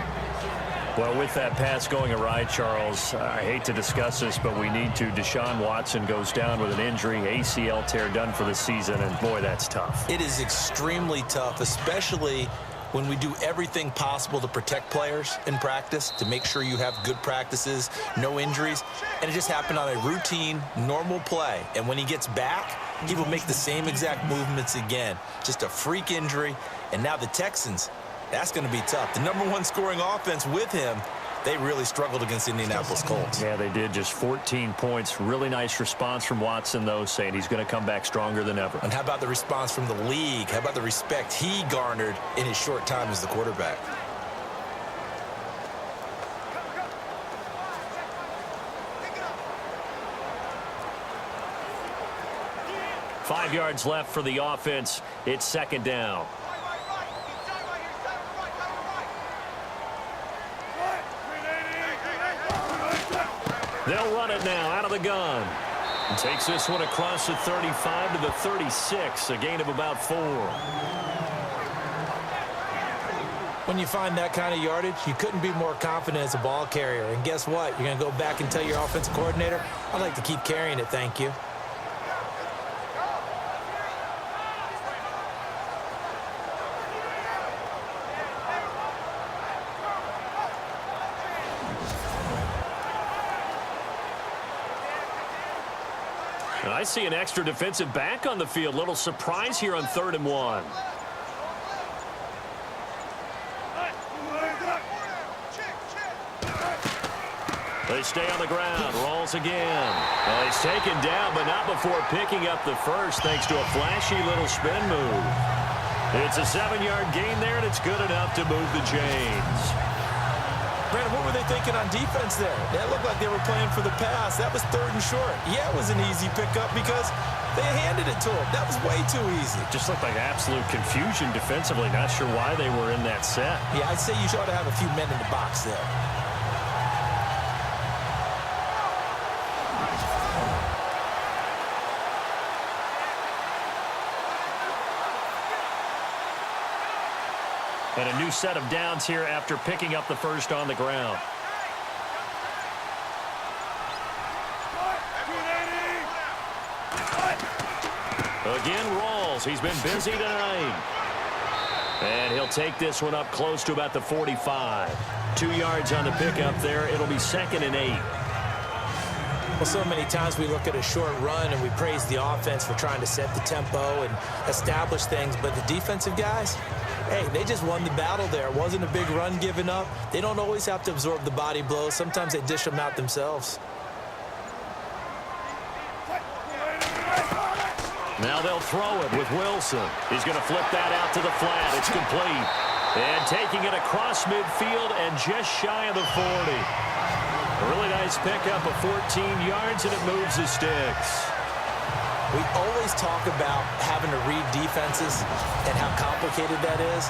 Well, with that pass going awry, Charles, I hate to discuss this, but we need to. Deshaun Watson goes down with an injury, ACL tear done for the season, and boy, that's tough. It is extremely tough, especially when we do everything possible to protect players in practice, to make sure you have good practices, no injuries, and it just happened on a routine, normal play. And when he gets back, he will make the same exact movements again. Just a freak injury, and now the Texans, that's going to be tough. The #1 scoring offense with him, they really struggled against Indianapolis Colts. Yeah, they did. Just 14 points. Really nice response from Watson, though, saying he's going to come back stronger than ever. And how about the response from the league? How about the respect he garnered in his short time as the quarterback? Five yards left for the offense. It's 2nd down. They'll run it now out of the gun. And takes this one across the 35 to the 36, a gain of about 4. When you find that kind of yardage, you couldn't be more confident as a ball carrier. And guess what? You're going to go back and tell your offensive coordinator, I'd like to keep carrying it, thank you. And I see an extra defensive back on the field. Little surprise here on 3rd and 1. They stay on the ground. Rolls again. Well, he's taken down, but not before picking up the first thanks to a flashy little spin move. It's a 7-yard gain there, and it's good enough to move the chains. Brandon, what were they thinking on defense there? That looked like they were playing for the pass. That was 3rd and short. Yeah, it was an easy pickup because they handed it to him. That was way too easy. Just looked like absolute confusion defensively. Not sure why they were in that set. Yeah, I'd say you ought to have a few men in the box there. And a new set of downs here after picking up the first on the ground. Again, Rawls. He's been busy tonight. And he'll take this one up close to about the 45. 2 yards on the pickup there. It'll be 2nd and 8. Well, so many times we look at a short run and we praise the offense for trying to set the tempo and establish things, but the defensive guys, hey, they just won the battle there. It wasn't a big run given up. They don't always have to absorb the body blows. Sometimes they dish them out themselves. Now they'll throw it with Wilson. He's going to flip that out to the flat. It's complete. And taking it across midfield and just shy of the 40. A really nice pickup of 14 yards, and it moves the sticks. We always talk about having to read defenses and how complicated that is.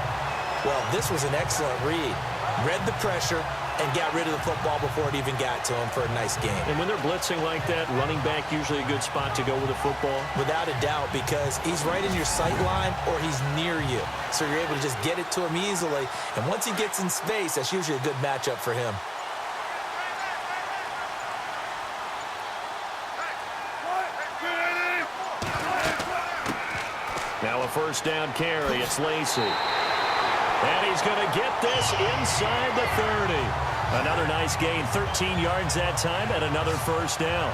Well, this was an excellent read. Read the pressure and got rid of the football before it even got to him for a nice game. And when they're blitzing like that, running back usually a good spot to go with the football? Without a doubt, because he's right in your sight line or he's near you. So you're able to just get it to him easily. And once he gets in space, that's usually a good matchup for him. Now a first down carry. It's Lacey. And he's going to get this inside the 30. Another nice gain, 13 yards that time, and another first down.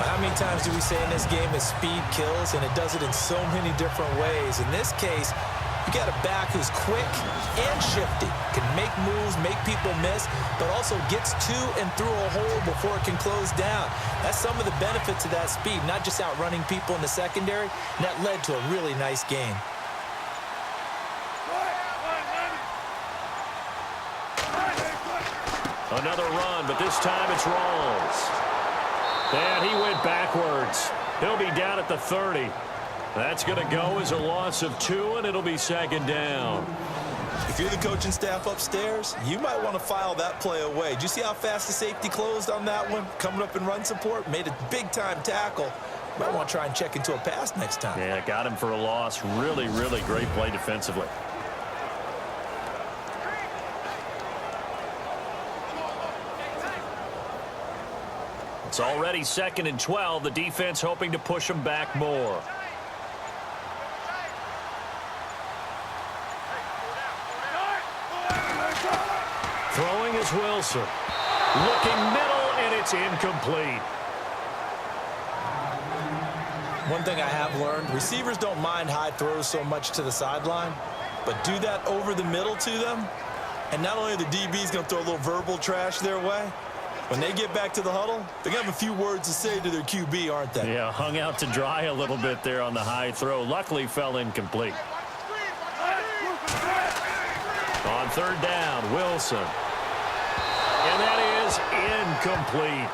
How many times do we say in this game that speed kills, and it does it in so many different ways? In this case, you got a back who's quick and shifty, can make moves, make people miss, but also gets to and through a hole before it can close down. That's some of the benefits of that speed, not just outrunning people in the secondary, and that led to a really nice game. Another run, but this time it's Rawls. And he went backwards. He'll be down at the 30. That's going to go as a loss of 2, and it'll be 2nd down. If you're the coaching staff upstairs, you might want to file that play away. Did you see how fast the safety closed on that one? Coming up in run support, made a big-time tackle. Might want to try and check into a pass next time. Yeah, got him for a loss. Really, really great play defensively. It's already 2nd and 12. The defense hoping to push them back more. Throwing is Wilson. Looking middle, and it's incomplete. One thing I have learned, receivers don't mind high throws so much to the sideline, but do that over the middle to them, and not only are the DBs going to throw a little verbal trash their way, when they get back to the huddle, they're going to have a few words to say to their QB, aren't they? Yeah, hung out to dry a little bit there on the high throw. Luckily fell incomplete. On 3rd down, Wilson. And that is incomplete.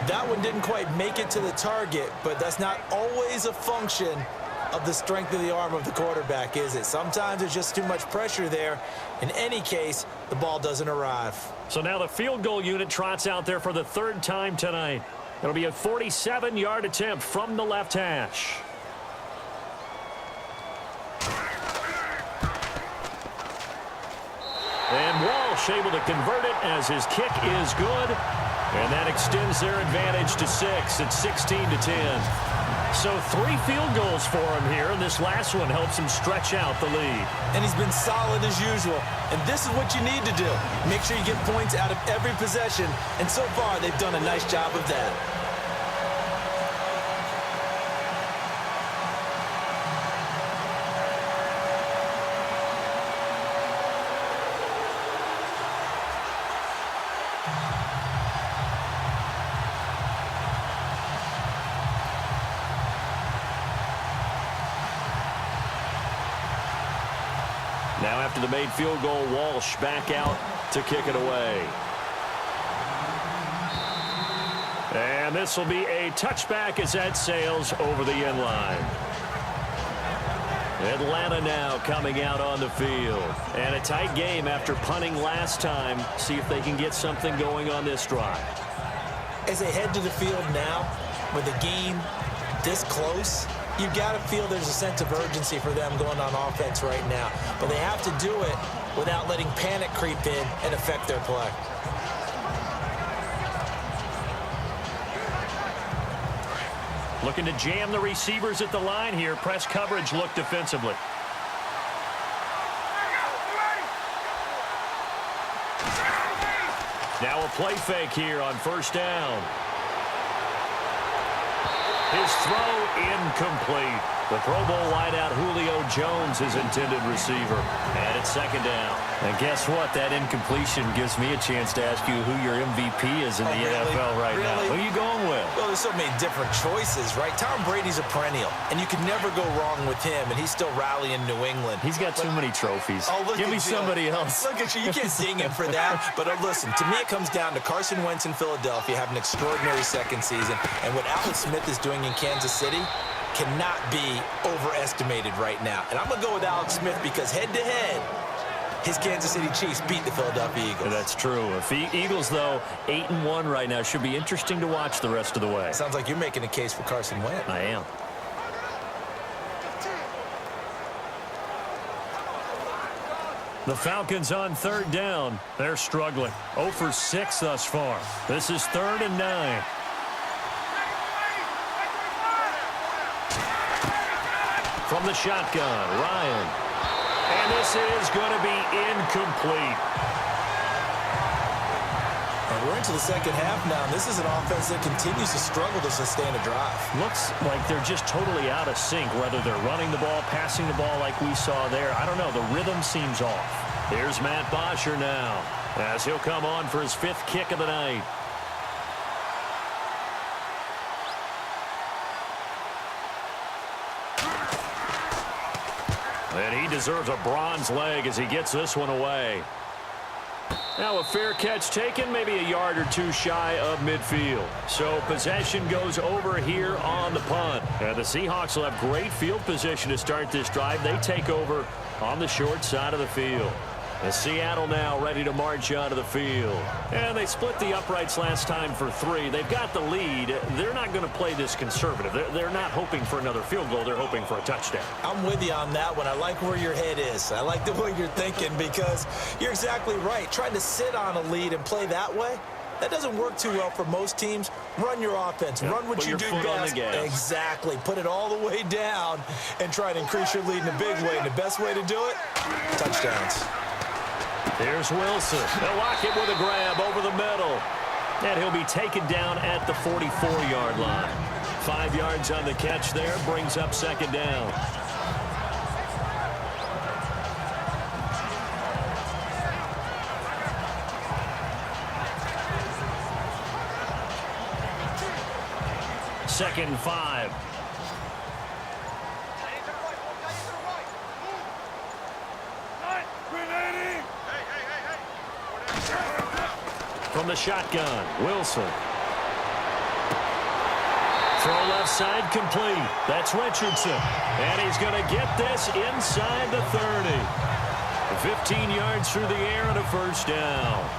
That one didn't quite make it to the target, but that's not always a function of the strength of the arm of the quarterback, is it? Sometimes there's just too much pressure there. In any case, the ball doesn't arrive. So now the field goal unit trots out there for the 3rd time tonight. It'll be a 47-yard attempt from the left hash. And Walsh able to convert it as his kick is good. And that extends their advantage to 6. It's 16-10. So 3 field goals for him here, and this last one helps him stretch out the lead. And he's been solid as usual. And this is what you need to do. Make sure you get points out of every possession. And so far, they've done a nice job of that. Now after the made field goal, Walsh back out to kick it away. And this will be a touchback as that sails over the end line. Atlanta now coming out on the field. And a tight game after punting last time. See if they can get something going on this drive. As they head to the field now, with the game this close, you've got to feel there's a sense of urgency for them going on offense right now. But they have to do it without letting panic creep in and affect their play. Looking to jam the receivers at the line here. Press coverage look defensively. Now a play fake here on first down. His throw incomplete. The Pro Bowl wideout Julio Jones is intended receiver. And it's second down. And guess what? That incompletion gives me a chance to ask you who your MVP is in the NFL right now. Who are you going with? Well, there's so many different choices, right? Tom Brady's a perennial, and you can never go wrong with him, and he's still rallying New England. He's got too many trophies. Oh, Give me somebody else. Look at you. You can't sing him for that. But listen, to me it comes down to Carson Wentz in Philadelphia having an extraordinary second season, and what Alex Smith is doing in Kansas City cannot be overestimated right now. And I'm going to go with Alex Smith because head-to-head, his Kansas City Chiefs beat the Philadelphia Eagles. That's true. If Eagles, though, 8-1 right now, should be interesting to watch the rest of the way. Sounds like you're making a case for Carson Wentz. I am. The Falcons on third down. They're struggling. 0 for 6 thus far. This is 3rd and 9. From the shotgun, Ryan. And this is going to be incomplete. We're into the second half now. This is an offense that continues to struggle to sustain a drive. Looks like they're just totally out of sync, whether they're running the ball, passing the ball like we saw there. I don't know. The rhythm seems off. Here's Matt Bosher now as he'll come on for his 5th kick of the night. And he deserves a bronze leg as he gets this one away. Now a fair catch taken, maybe a yard or 2 shy of midfield. So possession goes over here on the punt. And the Seahawks will have great field position to start this drive. They take over on the short side of the field. And Seattle now ready to march onto the field. And they split the uprights last time for 3. They've got the lead. They're not going to play this conservative. They're not hoping for another field goal. They're hoping for a touchdown. I'm with you on that one. I like where your head is. I like the way you're thinking because you're exactly right. Trying to sit on a lead and play that way, that doesn't work too well for most teams. Run your offense. Yep. Run what Put you your do foot best. on the gas. Exactly. Put it all the way down and try to increase your lead in a big way. And the best way to do it, touchdowns. There's Wilson. They'll lock it with a grab over the middle. And he'll be taken down at the 44-yard line. 5 yards on the catch there. Brings up second down. Second and 5. From the shotgun, Wilson. Throw left side complete. That's Richardson. And he's going to get this inside the 30. 15 yards through the air and a first down.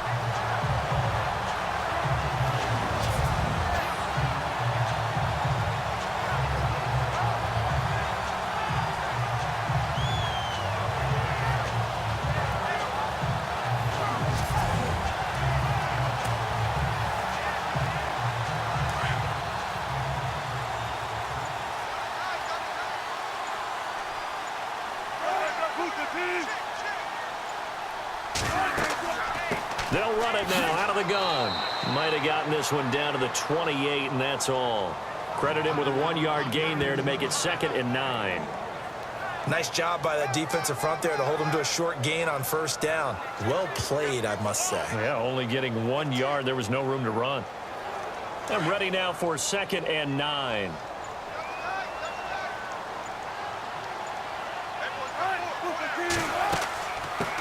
They'll run it now out of the gun. Might have gotten this one down to the 28, and that's all. Credit him with a 1-yard gain there to make it 2nd and 9. Nice job by that defensive front there to hold him to a short gain on first down. Well played, I must say. Yeah, only getting 1 yard. There was no room to run. I'm ready now for 2nd and 9.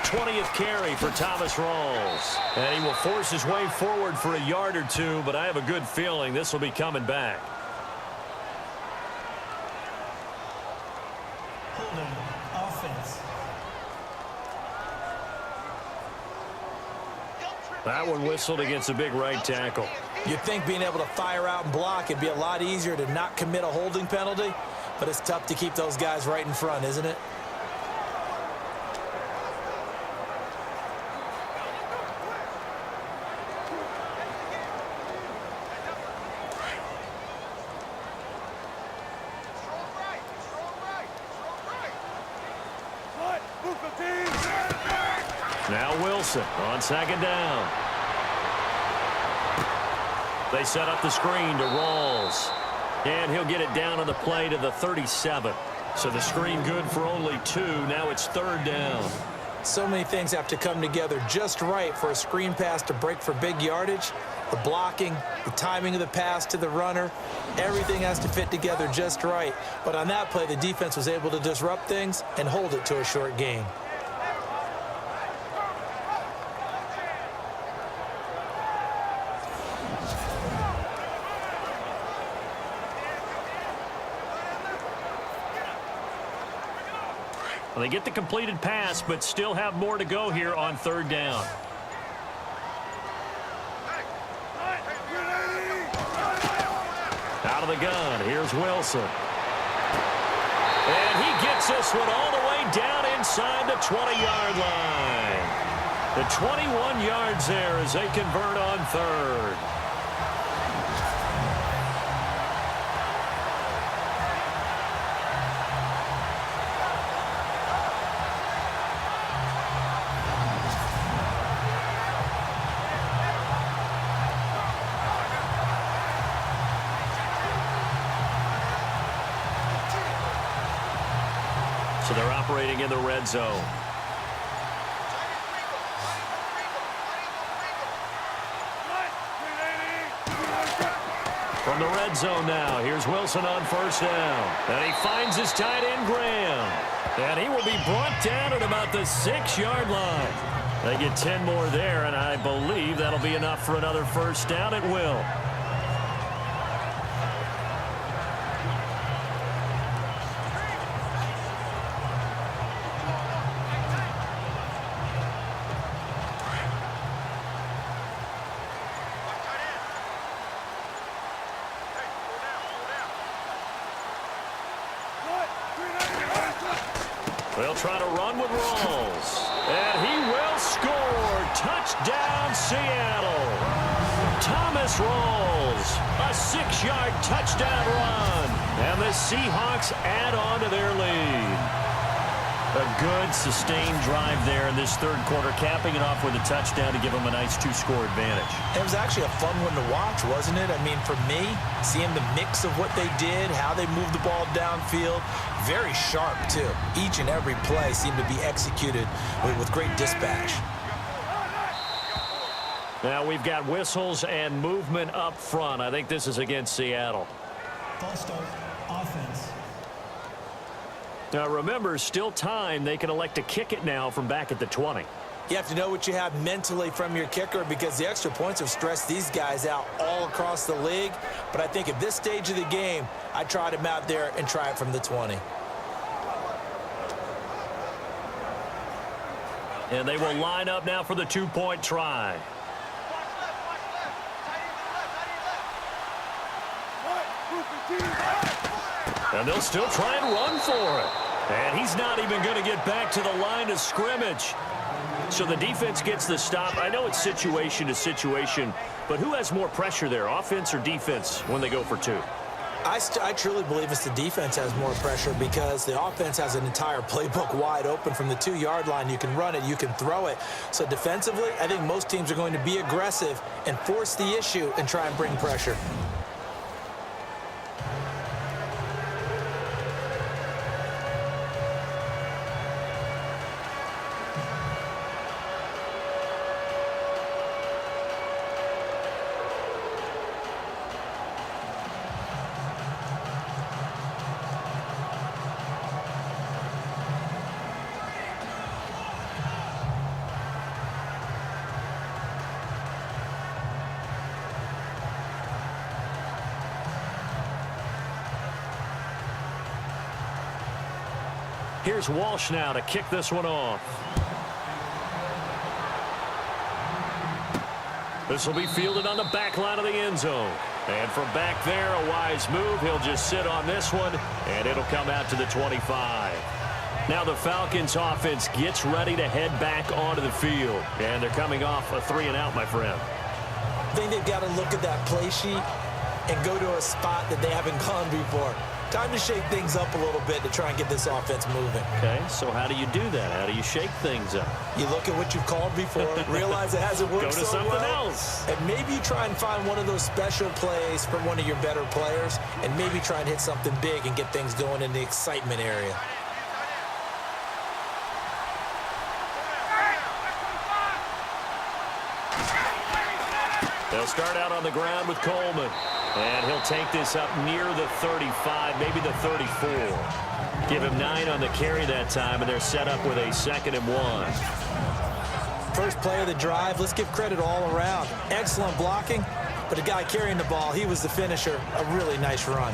20th carry for Thomas Rawls. And he will force his way forward for a yard or two, but I have a good feeling this will be coming back. Holding. Offense. That one whistled against a big right tackle. You'd think being able to fire out and block it'd be a lot easier to not commit a holding penalty, but it's tough to keep those guys right in front, isn't it? Now Wilson on second down. They set up the screen to Rawls. And he'll get it down on the play to the 37. So the screen good for only 2. Now it's third down. So many things have to come together just right for a screen pass to break for big yardage. The blocking, the timing of the pass to the runner, everything has to fit together just right. But on that play, the defense was able to disrupt things and hold it to a short gain. Well, they get the completed pass, but still have more to go here on third down. Out of the gun, here's Wilson. And he gets this one all the way down inside the 20-yard line. The 21 yards there as they convert on third. So they're operating in the red zone. From the red zone now, here's Wilson on first down. And he finds his tight end, Graham. And he will be brought down at about the 6-yard line. They get 10 more there, and I believe that'll be enough for another first down. It will. They'll try to run with Rawls. And he will score. Touchdown, Seattle. Thomas Rawls. A 6-yard touchdown run. And the Seahawks add on to their lead. A good, sustained drive there in this third quarter, capping it off with a touchdown to give them a nice 2-score advantage. It was actually a fun one to watch, wasn't it? I mean, for me, seeing the mix of what they did, how they moved the ball downfield, very sharp, too. Each and every play seemed to be executed with great dispatch. Now we've got whistles and movement up front. I think this is against Seattle. False start. Offense. Now remember, still time. They can elect to kick it now from back at the 20. You have to know what you have mentally from your kicker because the extra points have stressed these guys out all across the league. But I think at this stage of the game, I tried him out there and try it from the 20. And they will line up now for the 2-point try. And they'll still try and run for it. And he's not even going to get back to the line of scrimmage. So the defense gets the stop. I know it's situation to situation, but who has more pressure there, offense or defense, when they go for 2? I truly believe it's the defense has more pressure because the offense has an entire playbook wide open from the 2-yard line. You can run it, you can throw it. So defensively, I think most teams are going to be aggressive and force the issue and try and bring pressure. Here's Walsh now to kick this one off. This will be fielded on the back line of the end zone. And from back there, a wise move. He'll just sit on this one, and it'll come out to the 25. Now the Falcons offense gets ready to head back onto the field. And they're coming off a 3-and-out, my friend. I think they've got to look at that play sheet and go to a spot that they haven't gone before. Time to shake things up a little bit to try and get this offense moving. Okay, so how do you do that? How do you shake things up? You look at what you've called before, realize it hasn't worked Go to so something well, else. and maybe you try and find one of those special plays from one of your better players, and maybe try and hit something big and get things going in the excitement area. They'll start out on the ground with Coleman. And he'll take this up near the 35, maybe the 34. Give him 9 on the carry that time, and they're set up with a 2nd and 1. First play of the drive, let's give credit all around. Excellent blocking, but the guy carrying the ball, he was the finisher. A really nice run.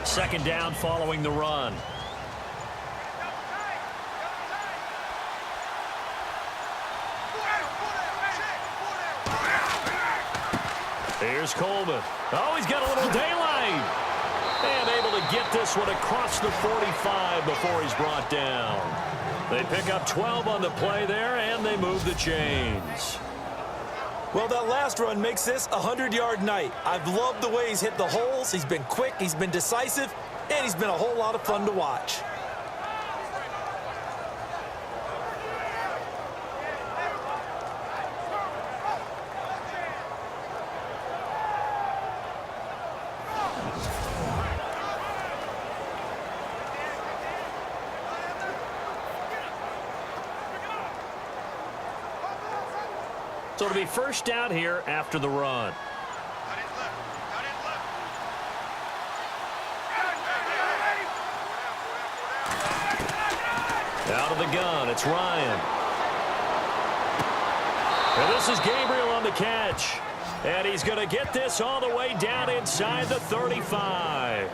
Second down following the run. Here's Coleman. Oh, he's got a little daylight. And able to get this one across the 45 before he's brought down. They pick up 12 on the play there, and they move the chains. Well, that last run makes this a 100-yard night. I've loved the way he's hit the holes. He's been quick, he's been decisive, and he's been a whole lot of fun to watch. So it'll be first down here after the run. Out of the gun, it's Ryan. And this is Gabriel on the catch. And he's going to get this all the way down inside the 35.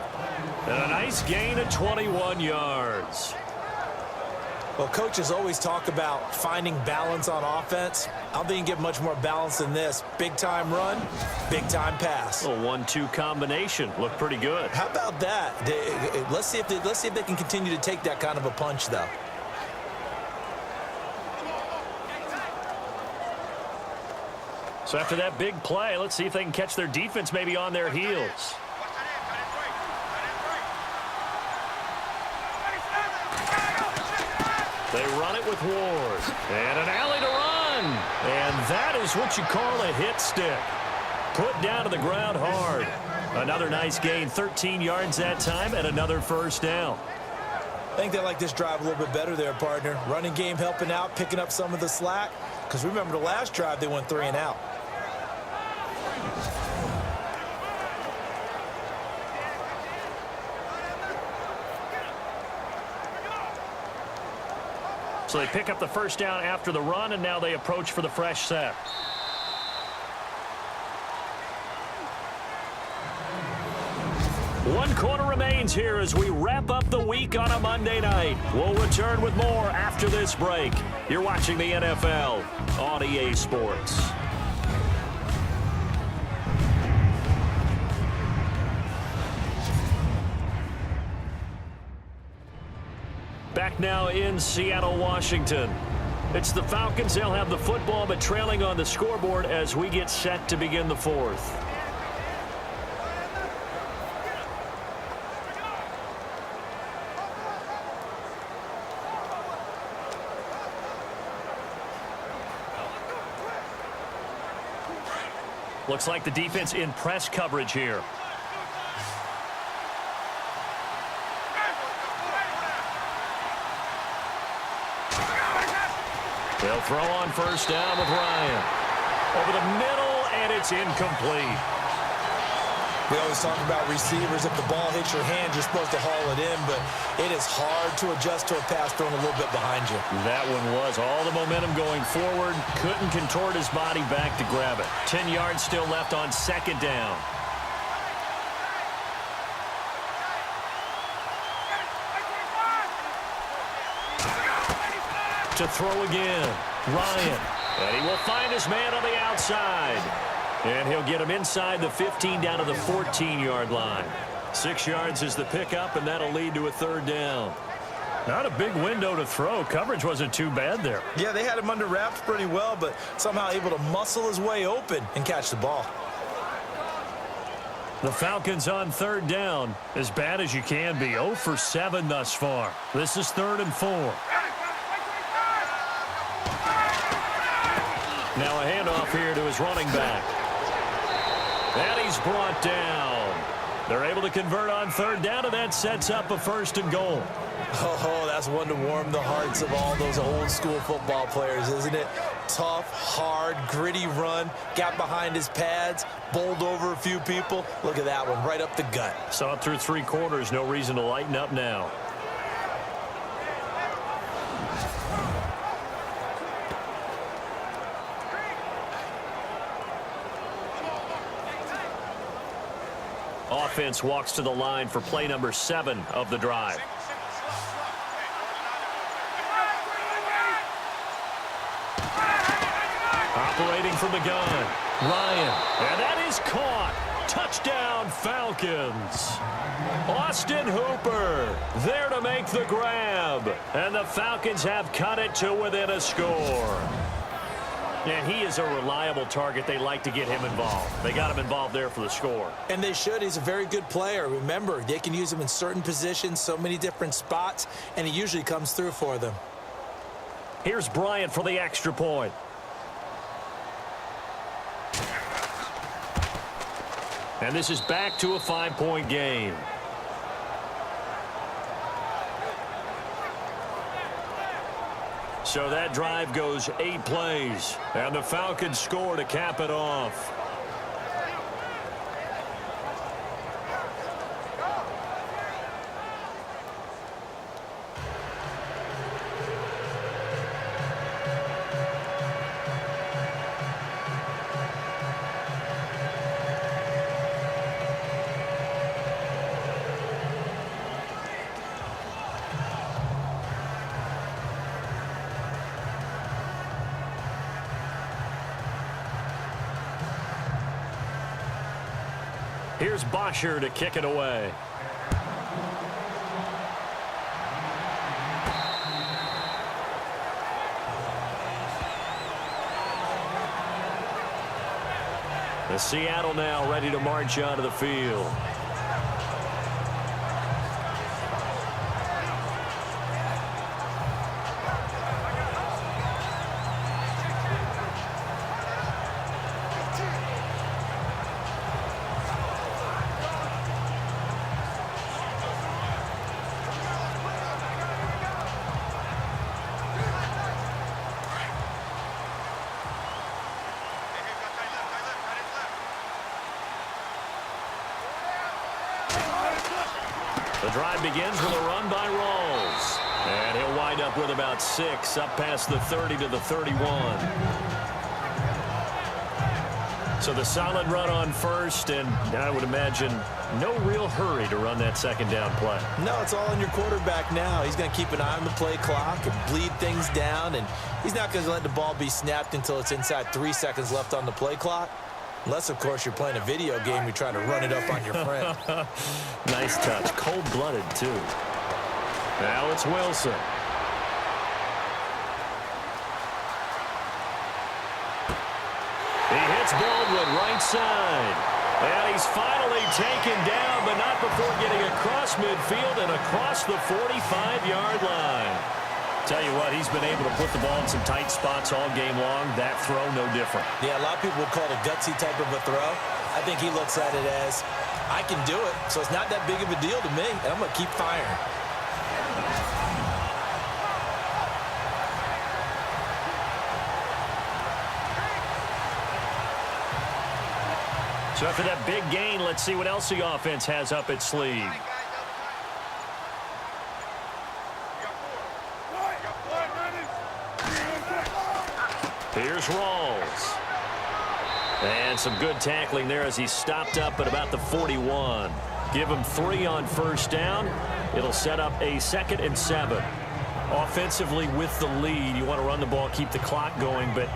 And a nice gain of 21 yards. Well, coaches always talk about finding balance on offense. I don't think you get much more balance than this. Big-time run, big-time pass. A 1-2 combination. Looked pretty good. How about that? Let's see if they can continue to take that kind of a punch, though. So after that big play, let's see if they can catch their defense maybe on their heels. They run it with Ward. And an alley to run. And that is what you call a hit stick. Put down to the ground hard. Another nice gain, 13 yards that time, and another first down. I think they like this drive a little bit better there, partner. Running game helping out, picking up some of the slack. Because remember the last drive, they went 3-and-out. So they pick up the first down after the run, and now they approach for the fresh set. One quarter remains here as we wrap up the week on a Monday night. We'll return with more after this break. You're watching the NFL on EA Sports. Back now in Seattle, Washington. It's the Falcons. They'll have the football, but trailing on the scoreboard as we get set to begin the fourth. Looks like the defense in press coverage here. They'll throw on first down with Ryan. Over the middle, and it's incomplete. We always talk about receivers. If the ball hits your hand, you're supposed to haul it in, but it is hard to adjust to a pass thrown a little bit behind you. That one was all the momentum going forward. Couldn't contort his body back to grab it. 10 yards still left on second down. To throw again, Ryan. And he will find his man on the outside. And he'll get him inside the 15 down to the 14-yard line. 6 yards is the pickup, and that'll lead to a third down. Not a big window to throw. Coverage wasn't too bad there. Yeah, they had him under wraps pretty well, but somehow able to muscle his way open and catch the ball. The Falcons on third down, as bad as you can be. 0 for 7 thus far. This is 3rd and 4. Now a handoff here to his running back. And he's brought down. They're able to convert on third down, and that sets up a 1st and goal. Oh, that's one to warm the hearts of all those old-school football players, isn't it? Tough, hard, gritty run. Got behind his pads, bowled over a few people. Look at that one, right up the gut. Saw it through 3 quarters. No reason to lighten up now. Offense walks to the line for play number 7 of the drive. Operating from the gun, Ryan. And that is caught. Touchdown, Falcons. Austin Hooper there to make the grab. And the Falcons have cut it to within a score. And he is a reliable target. They like to get him involved. They got him involved there for the score. And they should. He's a very good player. Remember, they can use him in certain positions, so many different spots, and he usually comes through for them. Here's Bryant for the extra point. And this is back to a 5-point game. So that drive goes 8 plays, and the Falcons score to cap it off. Here's Bosher to kick it away. The Seattle now ready to march onto the field. The drive begins with a run by Rawls. And he'll wind up with about 6 up past the 30 to the 31. So the solid run on first, and I would imagine no real hurry to run that second down play. No, it's all on your quarterback now. He's going to keep an eye on the play clock and bleed things down, and he's not going to let the ball be snapped until it's inside 3 seconds left on the play clock. Unless, of course, you're playing a video game, you're trying to run it up on your friend. Nice touch. Cold-blooded, too. Now it's Wilson. He hits Baldwin right side. And he's finally taken down, but not before getting across midfield and across the 45-yard line. Tell you what, he's been able to put the ball in some tight spots all game long. That throw, no different. Yeah, a lot of people would call it a gutsy type of a throw. I think he looks at it as, I can do it, so it's not that big of a deal to me, and I'm going to keep firing. So after that big gain, let's see what else the offense has up its sleeve. Here's Rawls. And some good tackling there as he stopped up at about the 41. Give him 3 on first down. It'll set up a 2nd and 7. Offensively with the lead, you want to run the ball, keep the clock going, but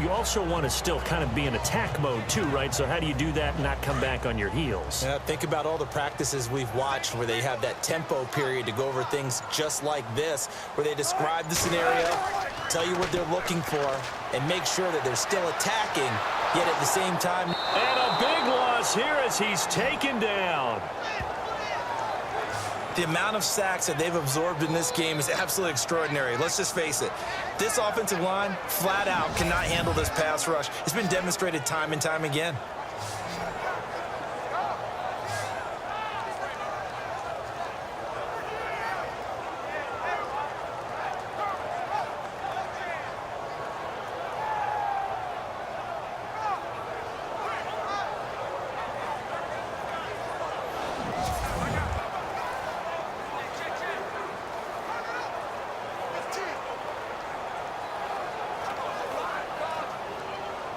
you also want to still kind of be in attack mode too, right? So how do you do that and not come back on your heels? Yeah, think about all the practices we've watched where they have that tempo period to go over things just like this, where they describe the scenario, tell you what they're looking for, and make sure that they're still attacking, yet at the same time. And a big loss here as he's taken down. The amount of sacks that they've absorbed in this game is absolutely extraordinary. Let's just face it. This offensive line, flat out, cannot handle this pass rush. It's been demonstrated time and time again.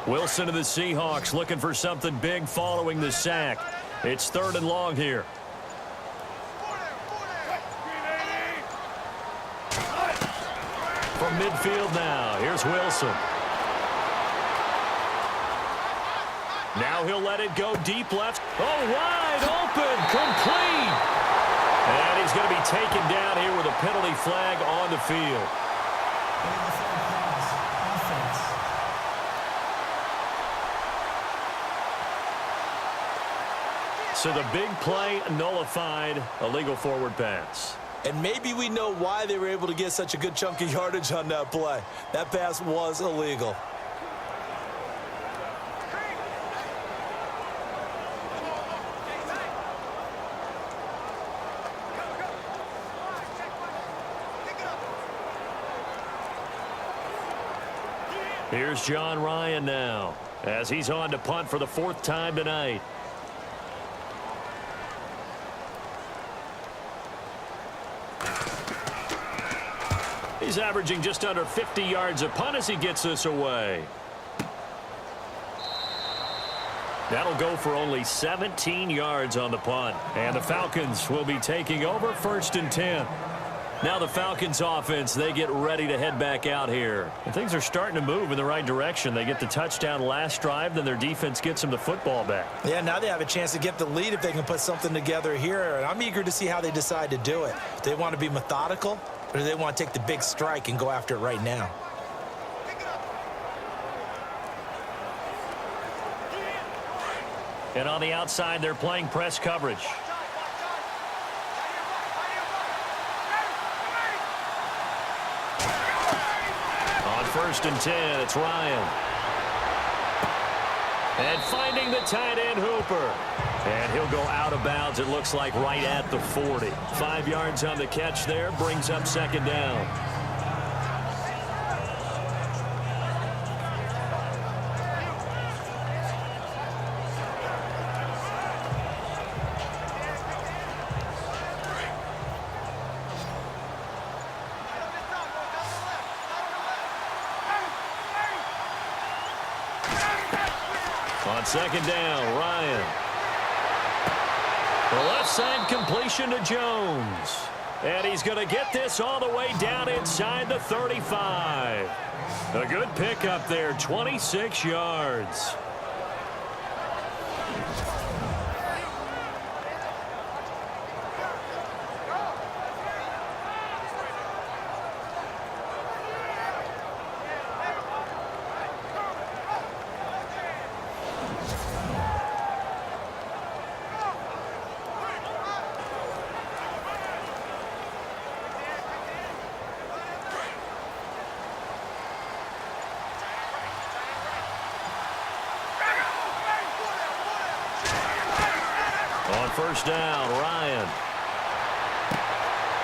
Wilson of the Seahawks looking for something big following the sack. It's 3rd and long here. From midfield now, here's Wilson. Now he'll let it go deep left. Oh, wide open, complete. And he's going to be taken down here with a penalty flag on the field. So the big play nullified, a legal forward pass. And maybe we know why they were able to get such a good chunk of yardage on that play. That pass was illegal. Here's John Ryan now as he's on to punt for the 4th time tonight. He's averaging just under 50 yards a punt as he gets this away. That'll go for only 17 yards on the punt. And the Falcons will be taking over 1st and 10. Now the Falcons offense, they get ready to head back out here. And things are starting to move in the right direction. They get the touchdown last drive, then their defense gets them the football back. Yeah, now they have a chance to get the lead if they can put something together here. And I'm eager to see how they decide to do it. Do they want to be methodical, or do they want to take the big strike and go after it right now? And on the outside, they're playing press coverage. On 1st and 10, it's Ryan. And finding the tight end, Hooper. And he'll go out of bounds, it looks like, right at the 40. 5 yards on the catch there, brings up 2nd down. On 2nd down, Ryan. The left side completion to Jones. And he's going to get this all the way down inside the 35. A good pickup there, 26 yards. On 1st down, Ryan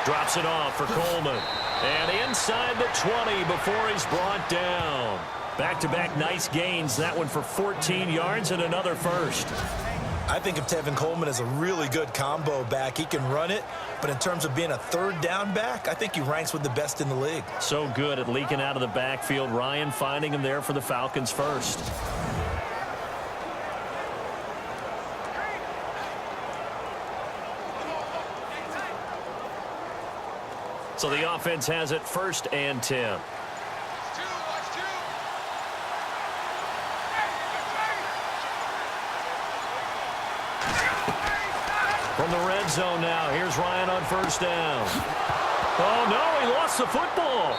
drops it off for Coleman. And inside the 20 before he's brought down. Back-to-back nice gains. That one for 14 yards and another first. I think of Tevin Coleman as a really good combo back. He can run it, but in terms of being a third down back, I think he ranks with the best in the league. So good at leaking out of the backfield. Ryan finding him there for the Falcons first. So the offense has it 1st and 10. From the red zone now, here's Ryan on 1st down. Oh, no, he lost the football.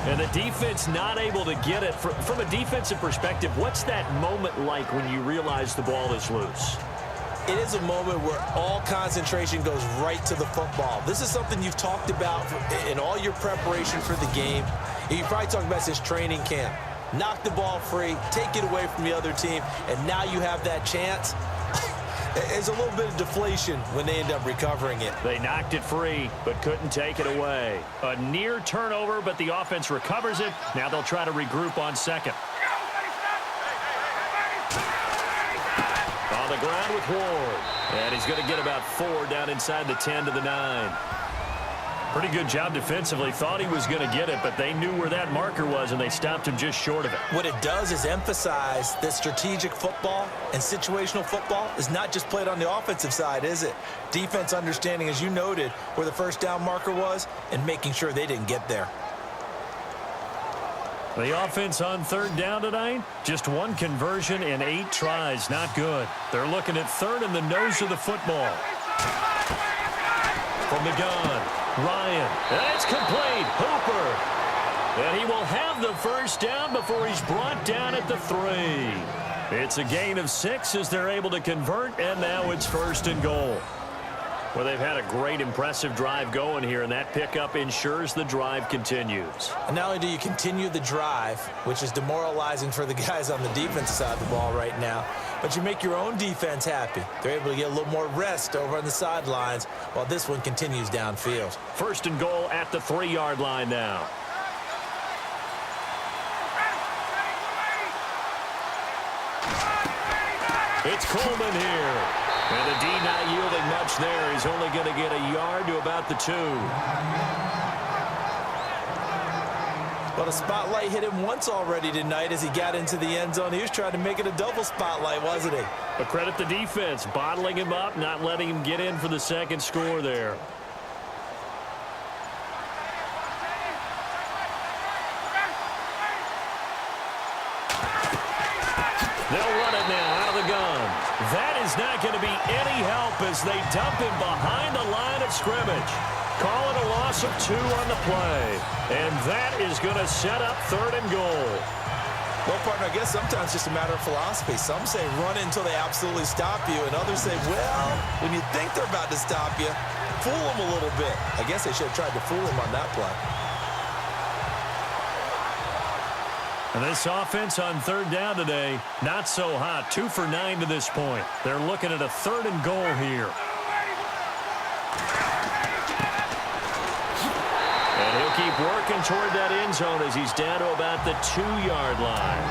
And the defense not able to get it. From a defensive perspective, what's that moment like when you realize the ball is loose? It is a moment where all concentration goes right to the football. This is something you've talked about in all your preparation for the game. You probably talked about this training camp. Knock the ball free, take it away from the other team, and now you have that chance. There's a little bit of deflation when they end up recovering it. They knocked it free, but couldn't take it away. A near turnover, but the offense recovers it. Now they'll try to regroup on 2nd. On the ground with Ward. And he's going to get about 4 down inside the 10 to the 9. Pretty good job defensively. Thought he was going to get it, but they knew where that marker was, and they stopped him just short of it. What it does is emphasize that strategic football and situational football is not just played on the offensive side, is it? Defense understanding, as you noted, where the 1st down marker was and making sure they didn't get there. The offense on 3rd down tonight, just 1 conversion in 8 tries. Not good. They're looking at 3rd in the nose of the football. From the gun, Ryan. And it's complete. Hooper. And he will have the 1st down before he's brought down at the 3. It's a gain of 6 as they're able to convert, and now it's 1st and goal. Well, they've had a great, impressive drive going here, and that pickup ensures the drive continues. And not only do you continue the drive, which is demoralizing for the guys on the defensive side of the ball right now, but you make your own defense happy. They're able to get a little more rest over on the sidelines while this one continues downfield. 1st and goal at the 3-yard line now. It's Coleman here. And the D not yielding much there. He's only going to get a yard to about the 2. Well, the spotlight hit him once already tonight as he got into the end zone. He was trying to make it a double spotlight, wasn't he? But credit the defense, bottling him up, not letting him get in for the 2nd score there. They'll run it now out of the gun. That is not going to be any help as they dump him behind the line of scrimmage. Call it a loss of 2 on the play. And that is going to set up 3rd and goal. Well, partner, I guess sometimes it's just a matter of philosophy. Some say run it until they absolutely stop you, and others say, well, when you think they're about to stop you, fool them a little bit. I guess they should have tried to fool him on that play. And this offense on 3rd down today, not so hot. 2 for 9 to this point. They're looking at a 3rd and goal here. And he'll keep working toward that end zone as he's down to about the 2-yard line.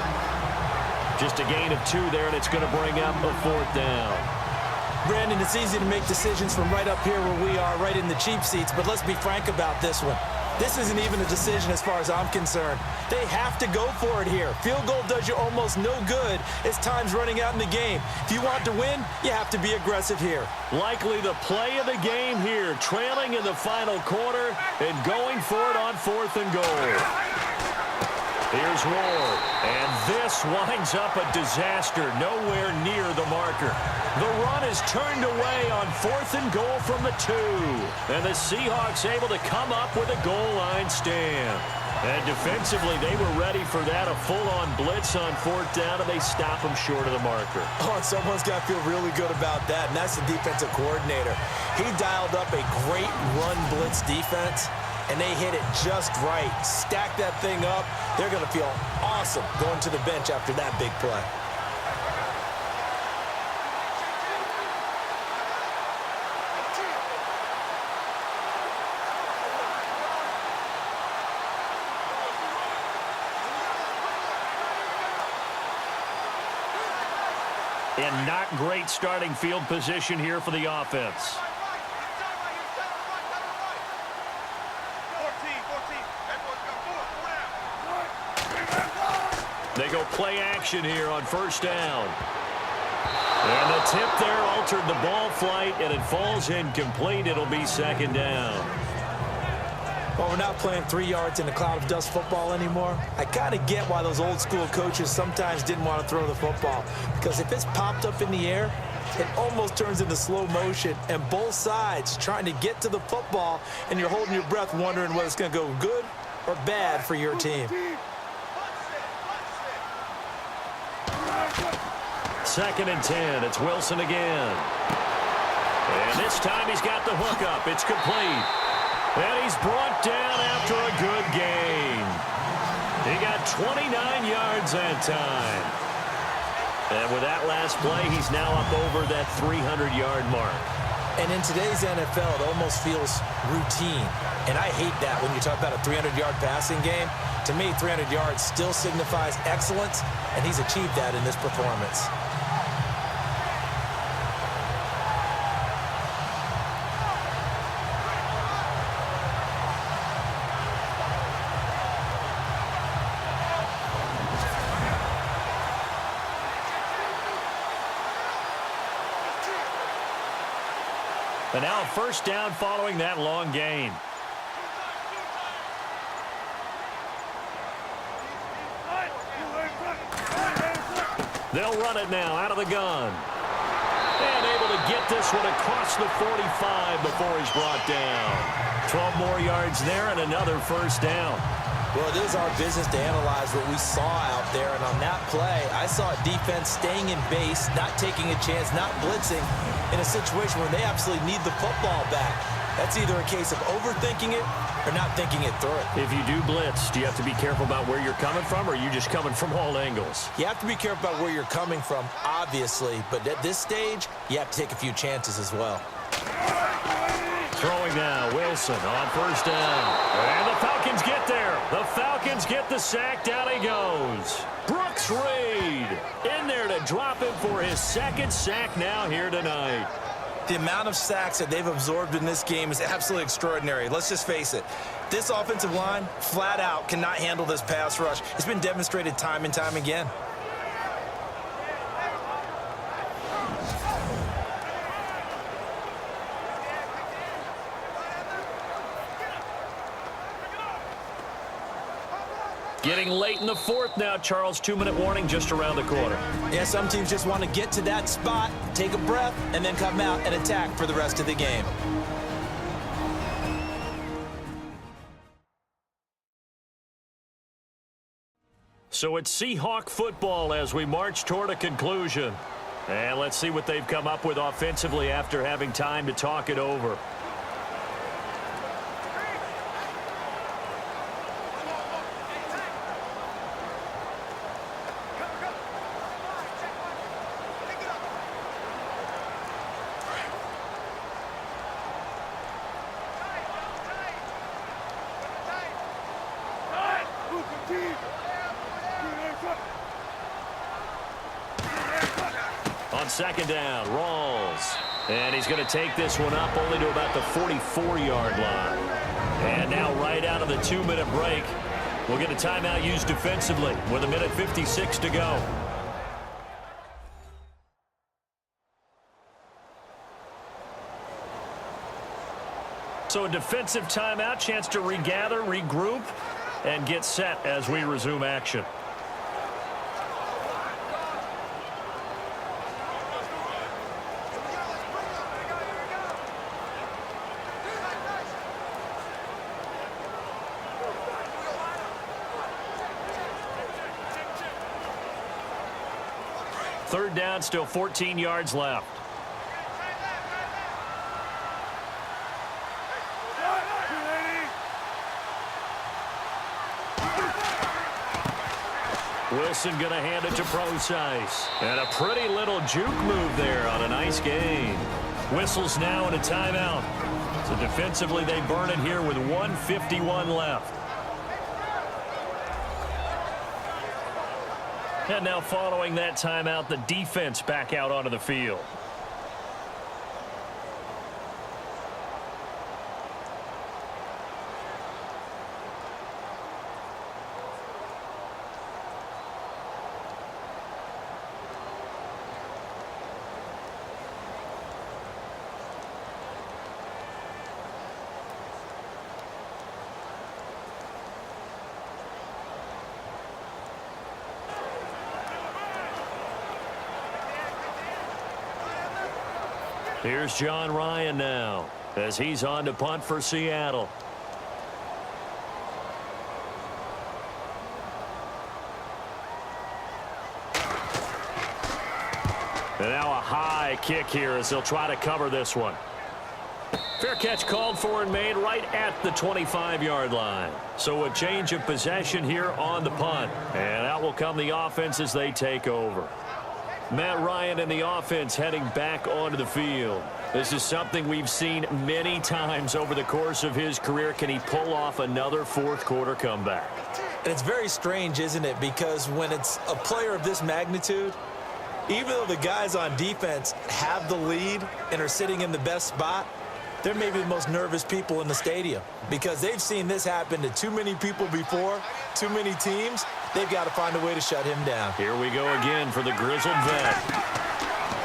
Just a gain of 2 there, and it's going to bring up a 4th down. Brandon, it's easy to make decisions from right up here where we are, right in the cheap seats, but let's be frank about this one. This isn't even a decision as far as I'm concerned. They have to go for it here. Field goal does you almost no good as time's running out in the game. If you want to win, you have to be aggressive here. Likely the play of the game here, trailing in the final quarter and going for it on 4th and goal. Here's Ward, and this winds up a disaster, nowhere near the marker. The run is turned away on 4th and goal from the 2, and the Seahawks able to come up with a goal line stand. And defensively, they were ready for that, a full-on blitz on 4th down, and they stop them short of the marker. Oh, and someone's got to feel really good about that, and that's the defensive coordinator. He dialed up a great run blitz defense, and they hit it just right. Stack that thing up. They're going to feel awesome going to the bench after that big play. And not great starting field position here for the offense. They go play action here on first down. And the tip there altered the ball flight, and it falls incomplete. It'll be second down. Well, we're not playing 3 yards in a cloud of dust football anymore. I kind of get why those old school coaches sometimes didn't want to throw the football. Because if it's popped up in the air, it almost turns into slow motion. And both sides trying to get to the football, and you're holding your breath wondering whether it's going to go good or bad for your team. Second and 10. It's Wilson again. And this time he's got the hook up. It's complete. And he's brought down after a good gain. He got 29 yards that time. And with that last play, he's now up over that 300-yard mark. And in today's NFL, it almost feels routine. And I hate that when you talk about a 300-yard passing game. To me, 300 yards still signifies excellence, and he's achieved that in this performance. And now a first down following that long gain. They'll run it now out of the gun. And able to get this one across the 45 before he's brought down. 12 more yards there and another first down. Well, it is our business to analyze what we saw out there. And on that play, I saw a defense staying in base, not taking a chance, not blitzing, in a situation where they absolutely need the football back. That's either a case of overthinking it or not thinking it through. If you do blitz, do you have to be careful about where you're coming from, or are you just coming from all angles? You have to be careful about where you're coming from, obviously. But at this stage, you have to take a few chances as well. Throwing now, Wilson on first down. And the Falcons get there. The Falcons get the sack. Down he goes. Brooks Reed in there to drop him for his second sack now here tonight. The amount of sacks that they've absorbed in this game is absolutely extraordinary. Let's just face it. This offensive line, flat out, cannot handle this pass rush. It's been demonstrated time and time again. Getting late in the fourth now, Charles. 2-minute warning just around the corner. Yeah, some teams just want to get to that spot, take a breath, and then come out and attack for the rest of the game. So it's Seahawk football as we march toward a conclusion. And let's see what they've come up with offensively after having time to talk it over. On second down, Rawls. And he's going to take this one up only to about the 44-yard line. And now right out of the 2-minute break, we'll get a timeout used defensively with 1:56 to go. So a defensive timeout, chance to regather, regroup, and get set as we resume action. Third down, still 14 yards left. Wilson going to hand it to Procise. And a pretty little juke move there on a nice gain. Whistles now and a timeout. So defensively they burn it here with 1:51 left. And now following that timeout, the defense back out onto the field. Here's John Ryan now as he's on to punt for Seattle. And now a high kick here as they'll try to cover this one. Fair catch called for and made right at the 25-yard line. So a change of possession here on the punt. And out will come the offense as they take over. Matt Ryan and the offense heading back onto the field. This is something we've seen many times over the course of his career. Can he pull off another fourth-quarter comeback? And it's very strange, isn't it? Because when it's a player of this magnitude, even though the guys on defense have the lead and are sitting in the best spot, they're maybe the most nervous people in the stadium because they've seen this happen to too many people before, too many teams. They've got to find a way to shut him down. Here we go again for the grizzled vet.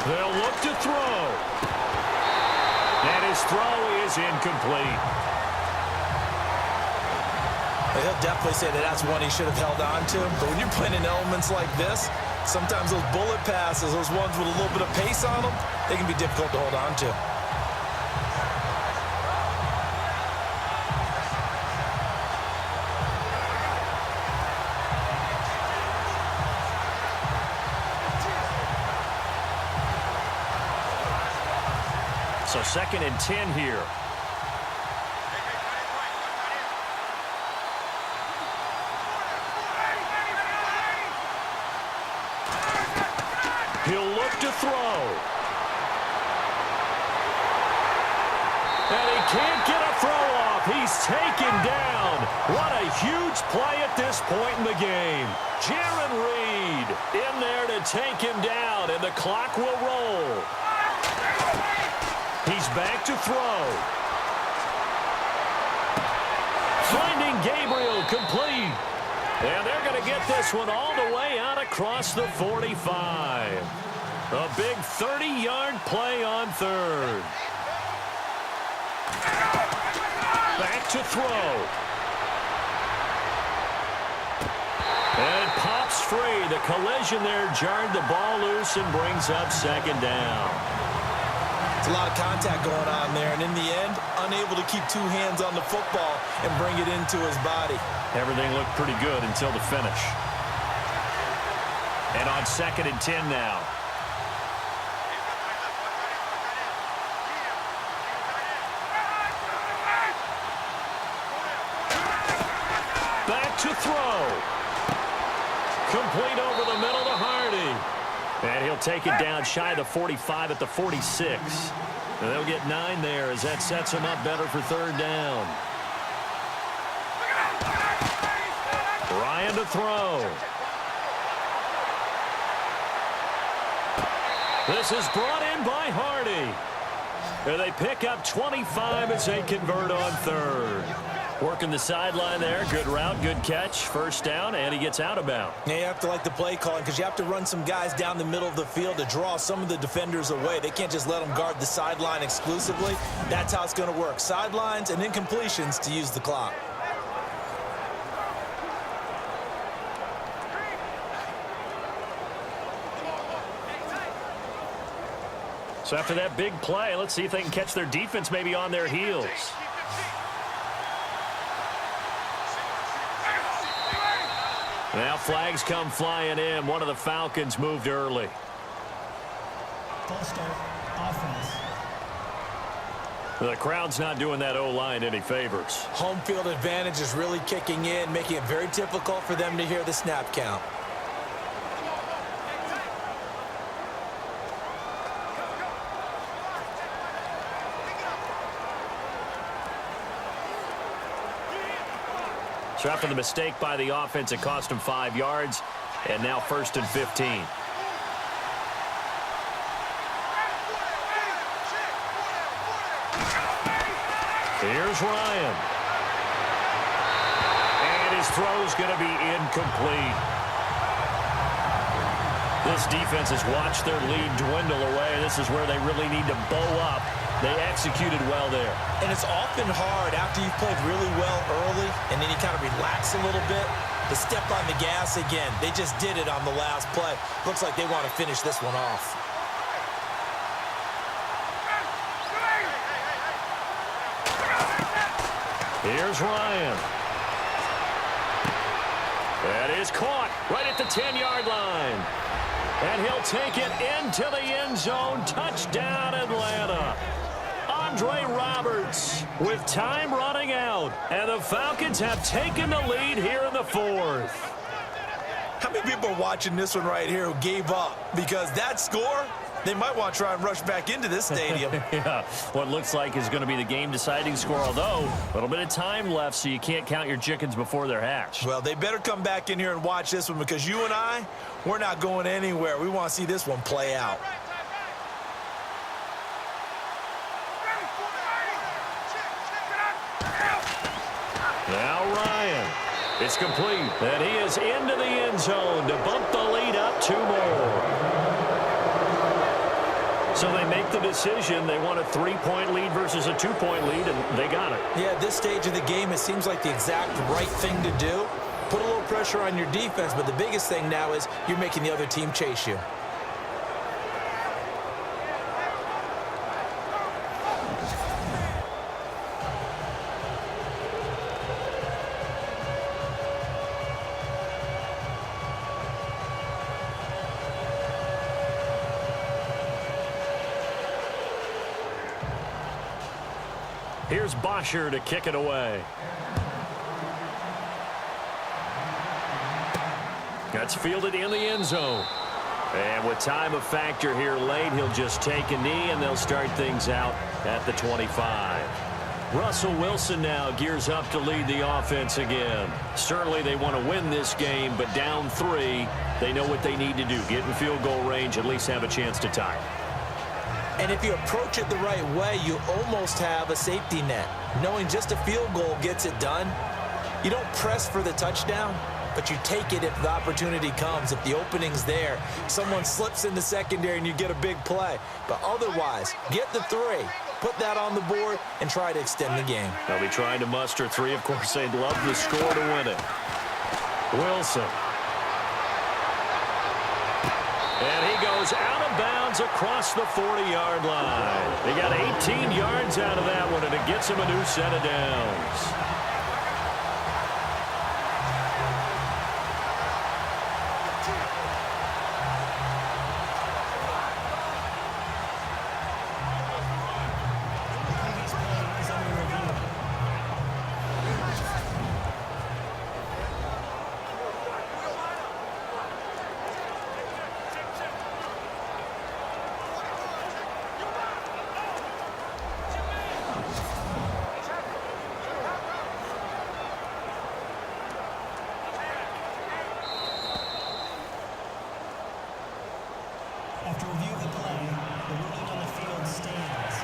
They'll look to throw. And his throw is incomplete. He'll definitely say that that's one he should have held on to. But when you're playing in elements like this, sometimes those bullet passes, those ones with a little bit of pace on them, they can be difficult to hold on to. So 2nd and 10 here. He'll look to throw. And he can't get a throw off. He's taken down. What a huge play at this point in the game. Jaron Reed in there to take him down, and the clock will roll. He's back to throw. Finding Gabriel complete. And they're going to get this one all the way out across the 45. A big 30-yard play on 3rd. Back to throw. And it pops free. The collision there jarred the ball loose and brings up 2nd down. It's a lot of contact going on there, and in the end, unable to keep two hands on the football and bring it into his body. Everything looked pretty good until the finish. And on 2nd and 10 now. Back to throw. Complete over the middle to Hardy. And he'll take it down shy of the 45 at the 46. And they'll get 9 there as that sets him up better for 3rd down. Ryan to throw. This is brought in by Hardy. And they pick up 25 as they convert on 3rd. Working the sideline there. Good route, good catch. 1st down, and he gets out of bounds. Yeah, you have to like the play calling because you have to run some guys down the middle of the field to draw some of the defenders away. They can't just let them guard the sideline exclusively. That's how it's going to work. Sidelines and incompletions to use the clock. So after that big play, let's see if they can catch their defense maybe on their heels. Now flags come flying in. One of the Falcons moved early. False start, offense. The crowd's not doing that O-line any favors. Home field advantage is really kicking in, making it very difficult for them to hear the snap count. So after the mistake by the offense, it cost him 5 yards. And now 1st and 15. Here's Ryan. And his throw's going to be incomplete. This defense has watched their lead dwindle away. This is where they really need to bow up. They executed well there. And it's often hard after you've played really well early and then you kind of relax a little bit to step on the gas again. They just did it on the last play. Looks like they want to finish this one off. Here's Ryan. That is caught right at the 10-yard line. And he'll take it into the end zone. Touchdown, Atlanta. Andre Roberts with time running out. And the Falcons have taken the lead here in the 4th. How many people are watching this one right here who gave up? Because that score, they might want to try and rush back into this stadium. Yeah, what looks like is going to be the game-deciding score, although a little bit of time left, so you can't count your chickens before they're hatched. Well, they better come back in here and watch this one because you and I, we're not going anywhere. We want to see this one play out. Now Ryan. It's complete. And he is into the end zone to bump the lead up 2 more. So they make the decision. They want a 3-point lead versus a 2-point lead, and they got it. Yeah, at this stage of the game, it seems like the exact right thing to do. Put a little pressure on your defense, but the biggest thing now is you're making the other team chase you. Here's Bosher to kick it away. That's fielded in the end zone. And with time a factor here late, he'll just take a knee, and they'll start things out at the 25. Russell Wilson now gears up to lead the offense again. Certainly they want to win this game, but down 3, they know what they need to do. Get in field goal range, at least have a chance to tie. And if you approach it the right way, you almost have a safety net. Knowing just a field goal gets it done. You don't press for the touchdown, but you take it if the opportunity comes. If the opening's there, someone slips in the secondary and you get a big play. But otherwise, get the 3, put that on the board, and try to extend the game. They'll be trying to muster 3. Of course, they'd love the score to win it. Wilson. And he goes out of bounds across the 40-yard line. They got 18 yards out of that one, and it gets him a new set of downs. After review of the play, the ruling on the field stands.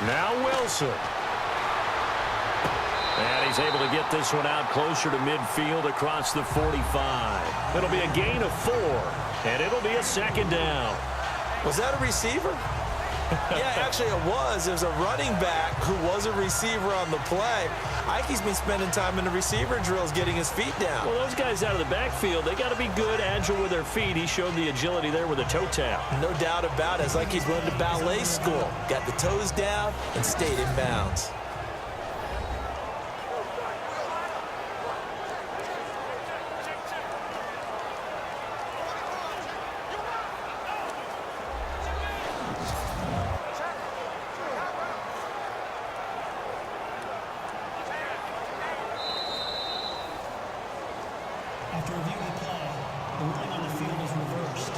Now Wilson. And he's able to get this one out closer to midfield across the 45. It'll be a gain of 4, and it'll be a 2nd down. Was that a receiver? Yeah, actually it was. There's a running back who was a receiver on the play. Ike's been spending time in the receiver drills getting his feet down. Well, those guys out of the backfield, they got to be good, agile with their feet. He showed the agility there with a toe tap. No doubt about it. It's like he's going to ballet school. Got the toes down and stayed in bounds. After review of the play, the ruling on the field is reversed.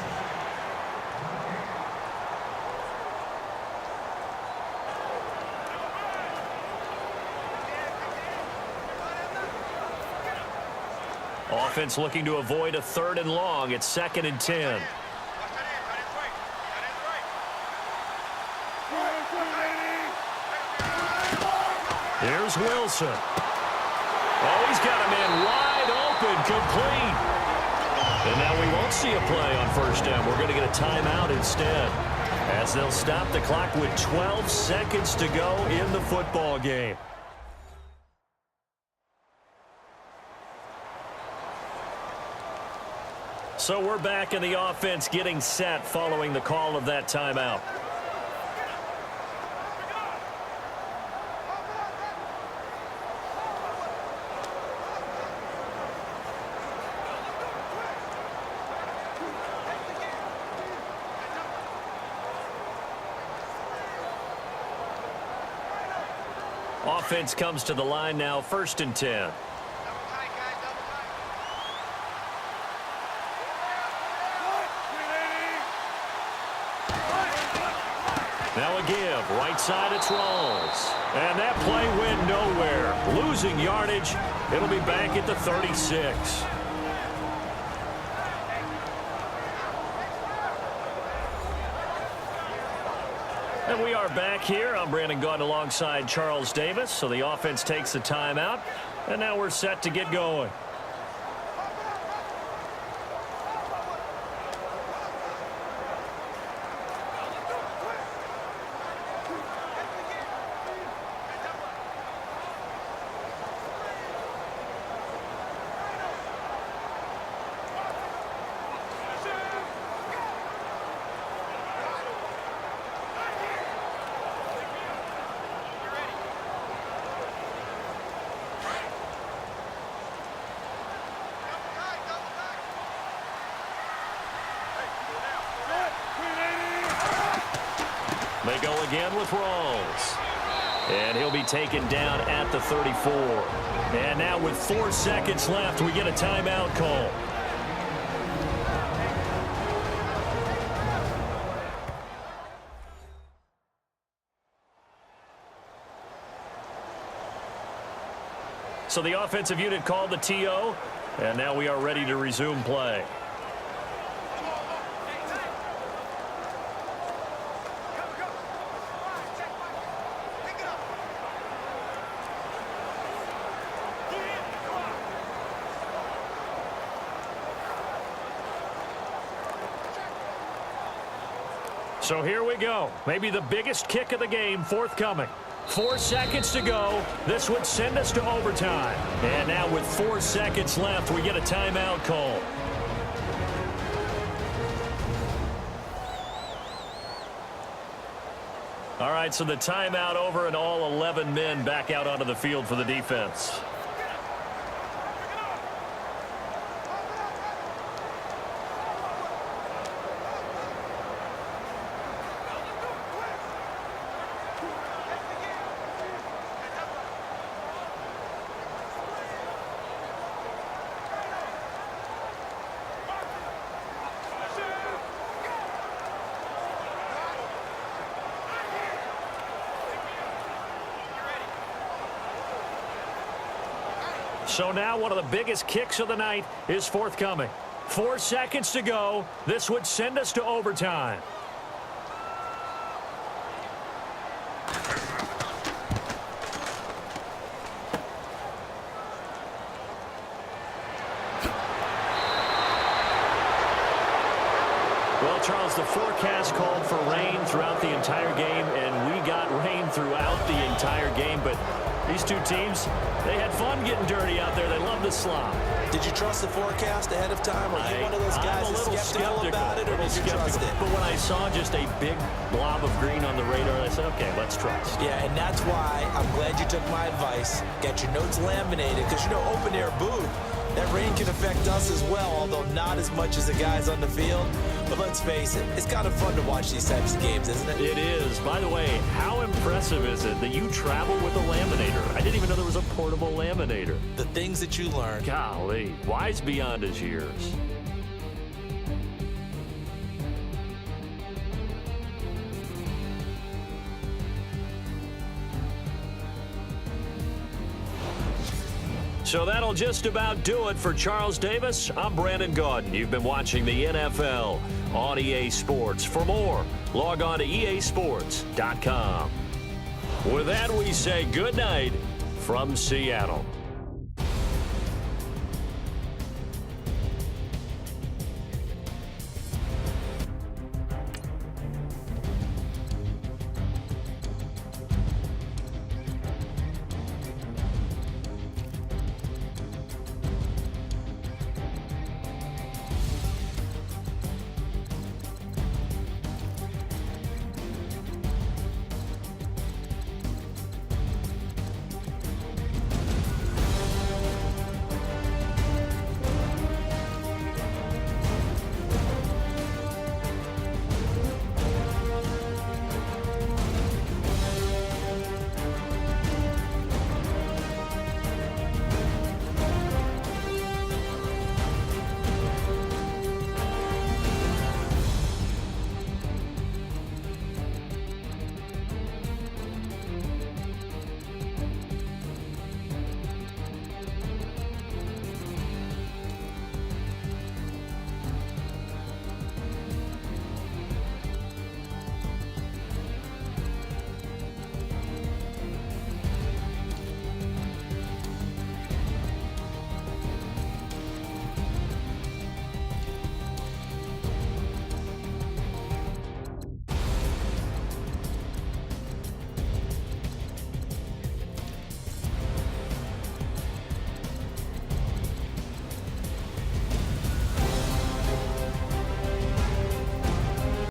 Offense looking to avoid a 3rd and long. It's 2nd and 10. Here's Wilson. Oh, he's got a man wide open, complete. And now we won't see a play on 1st down. We're going to get a timeout instead, as they'll stop the clock with 12 seconds to go in the football game. So we're back in the offense getting set following the call of that timeout. Offense comes to the line now, 1st and 10. Now a give, right side it's Rawls. And that play went nowhere. Losing yardage, it'll be back at the 36. And we are back here. I'm Brandon Gaunt alongside Charles Davis. So the offense takes the timeout, and now we're set to get going. They go again with Rawls. And he'll be taken down at the 34. And now with 4 seconds left, we get a timeout call. So the offensive unit called the TO, and now we are ready to resume play. So here we go. Maybe the biggest kick of the game forthcoming. 4 seconds to go. This would send us to overtime. And now with 4 seconds left, we get a timeout call. All right, so the timeout over and all 11 men back out onto the field for the defense. So now one of the biggest kicks of the night is forthcoming. 4 seconds to go. This would send us to overtime. Well, Charles, the forecast called for rain throughout the entire game, and we got rain throughout the entire game, but these two teams, they had fun getting dirty out there. They love the slop. Did you trust the forecast ahead of time? Are you one of those guys that's skeptical about it, or did you trust it? But when I saw just a big blob of green on the radar, I said, okay, let's trust. Yeah, and that's why I'm glad you took my advice. Get your notes laminated, because, you know, open air booth, that rain can affect us as well, although not as much as the guys on the field. But let's face it, it's kind of fun to watch these types of games, isn't it? It is. By the way, how impressive is it that you travel with a laminator? I didn't even know there was was a portable laminator. The things that you learn. Golly, wise beyond his years. So that'll just about do it for Charles Davis. I'm Brandon Gaudin. You've been watching the NFL on EA Sports. For more, log on to easports.com. With that, we say good night from Seattle.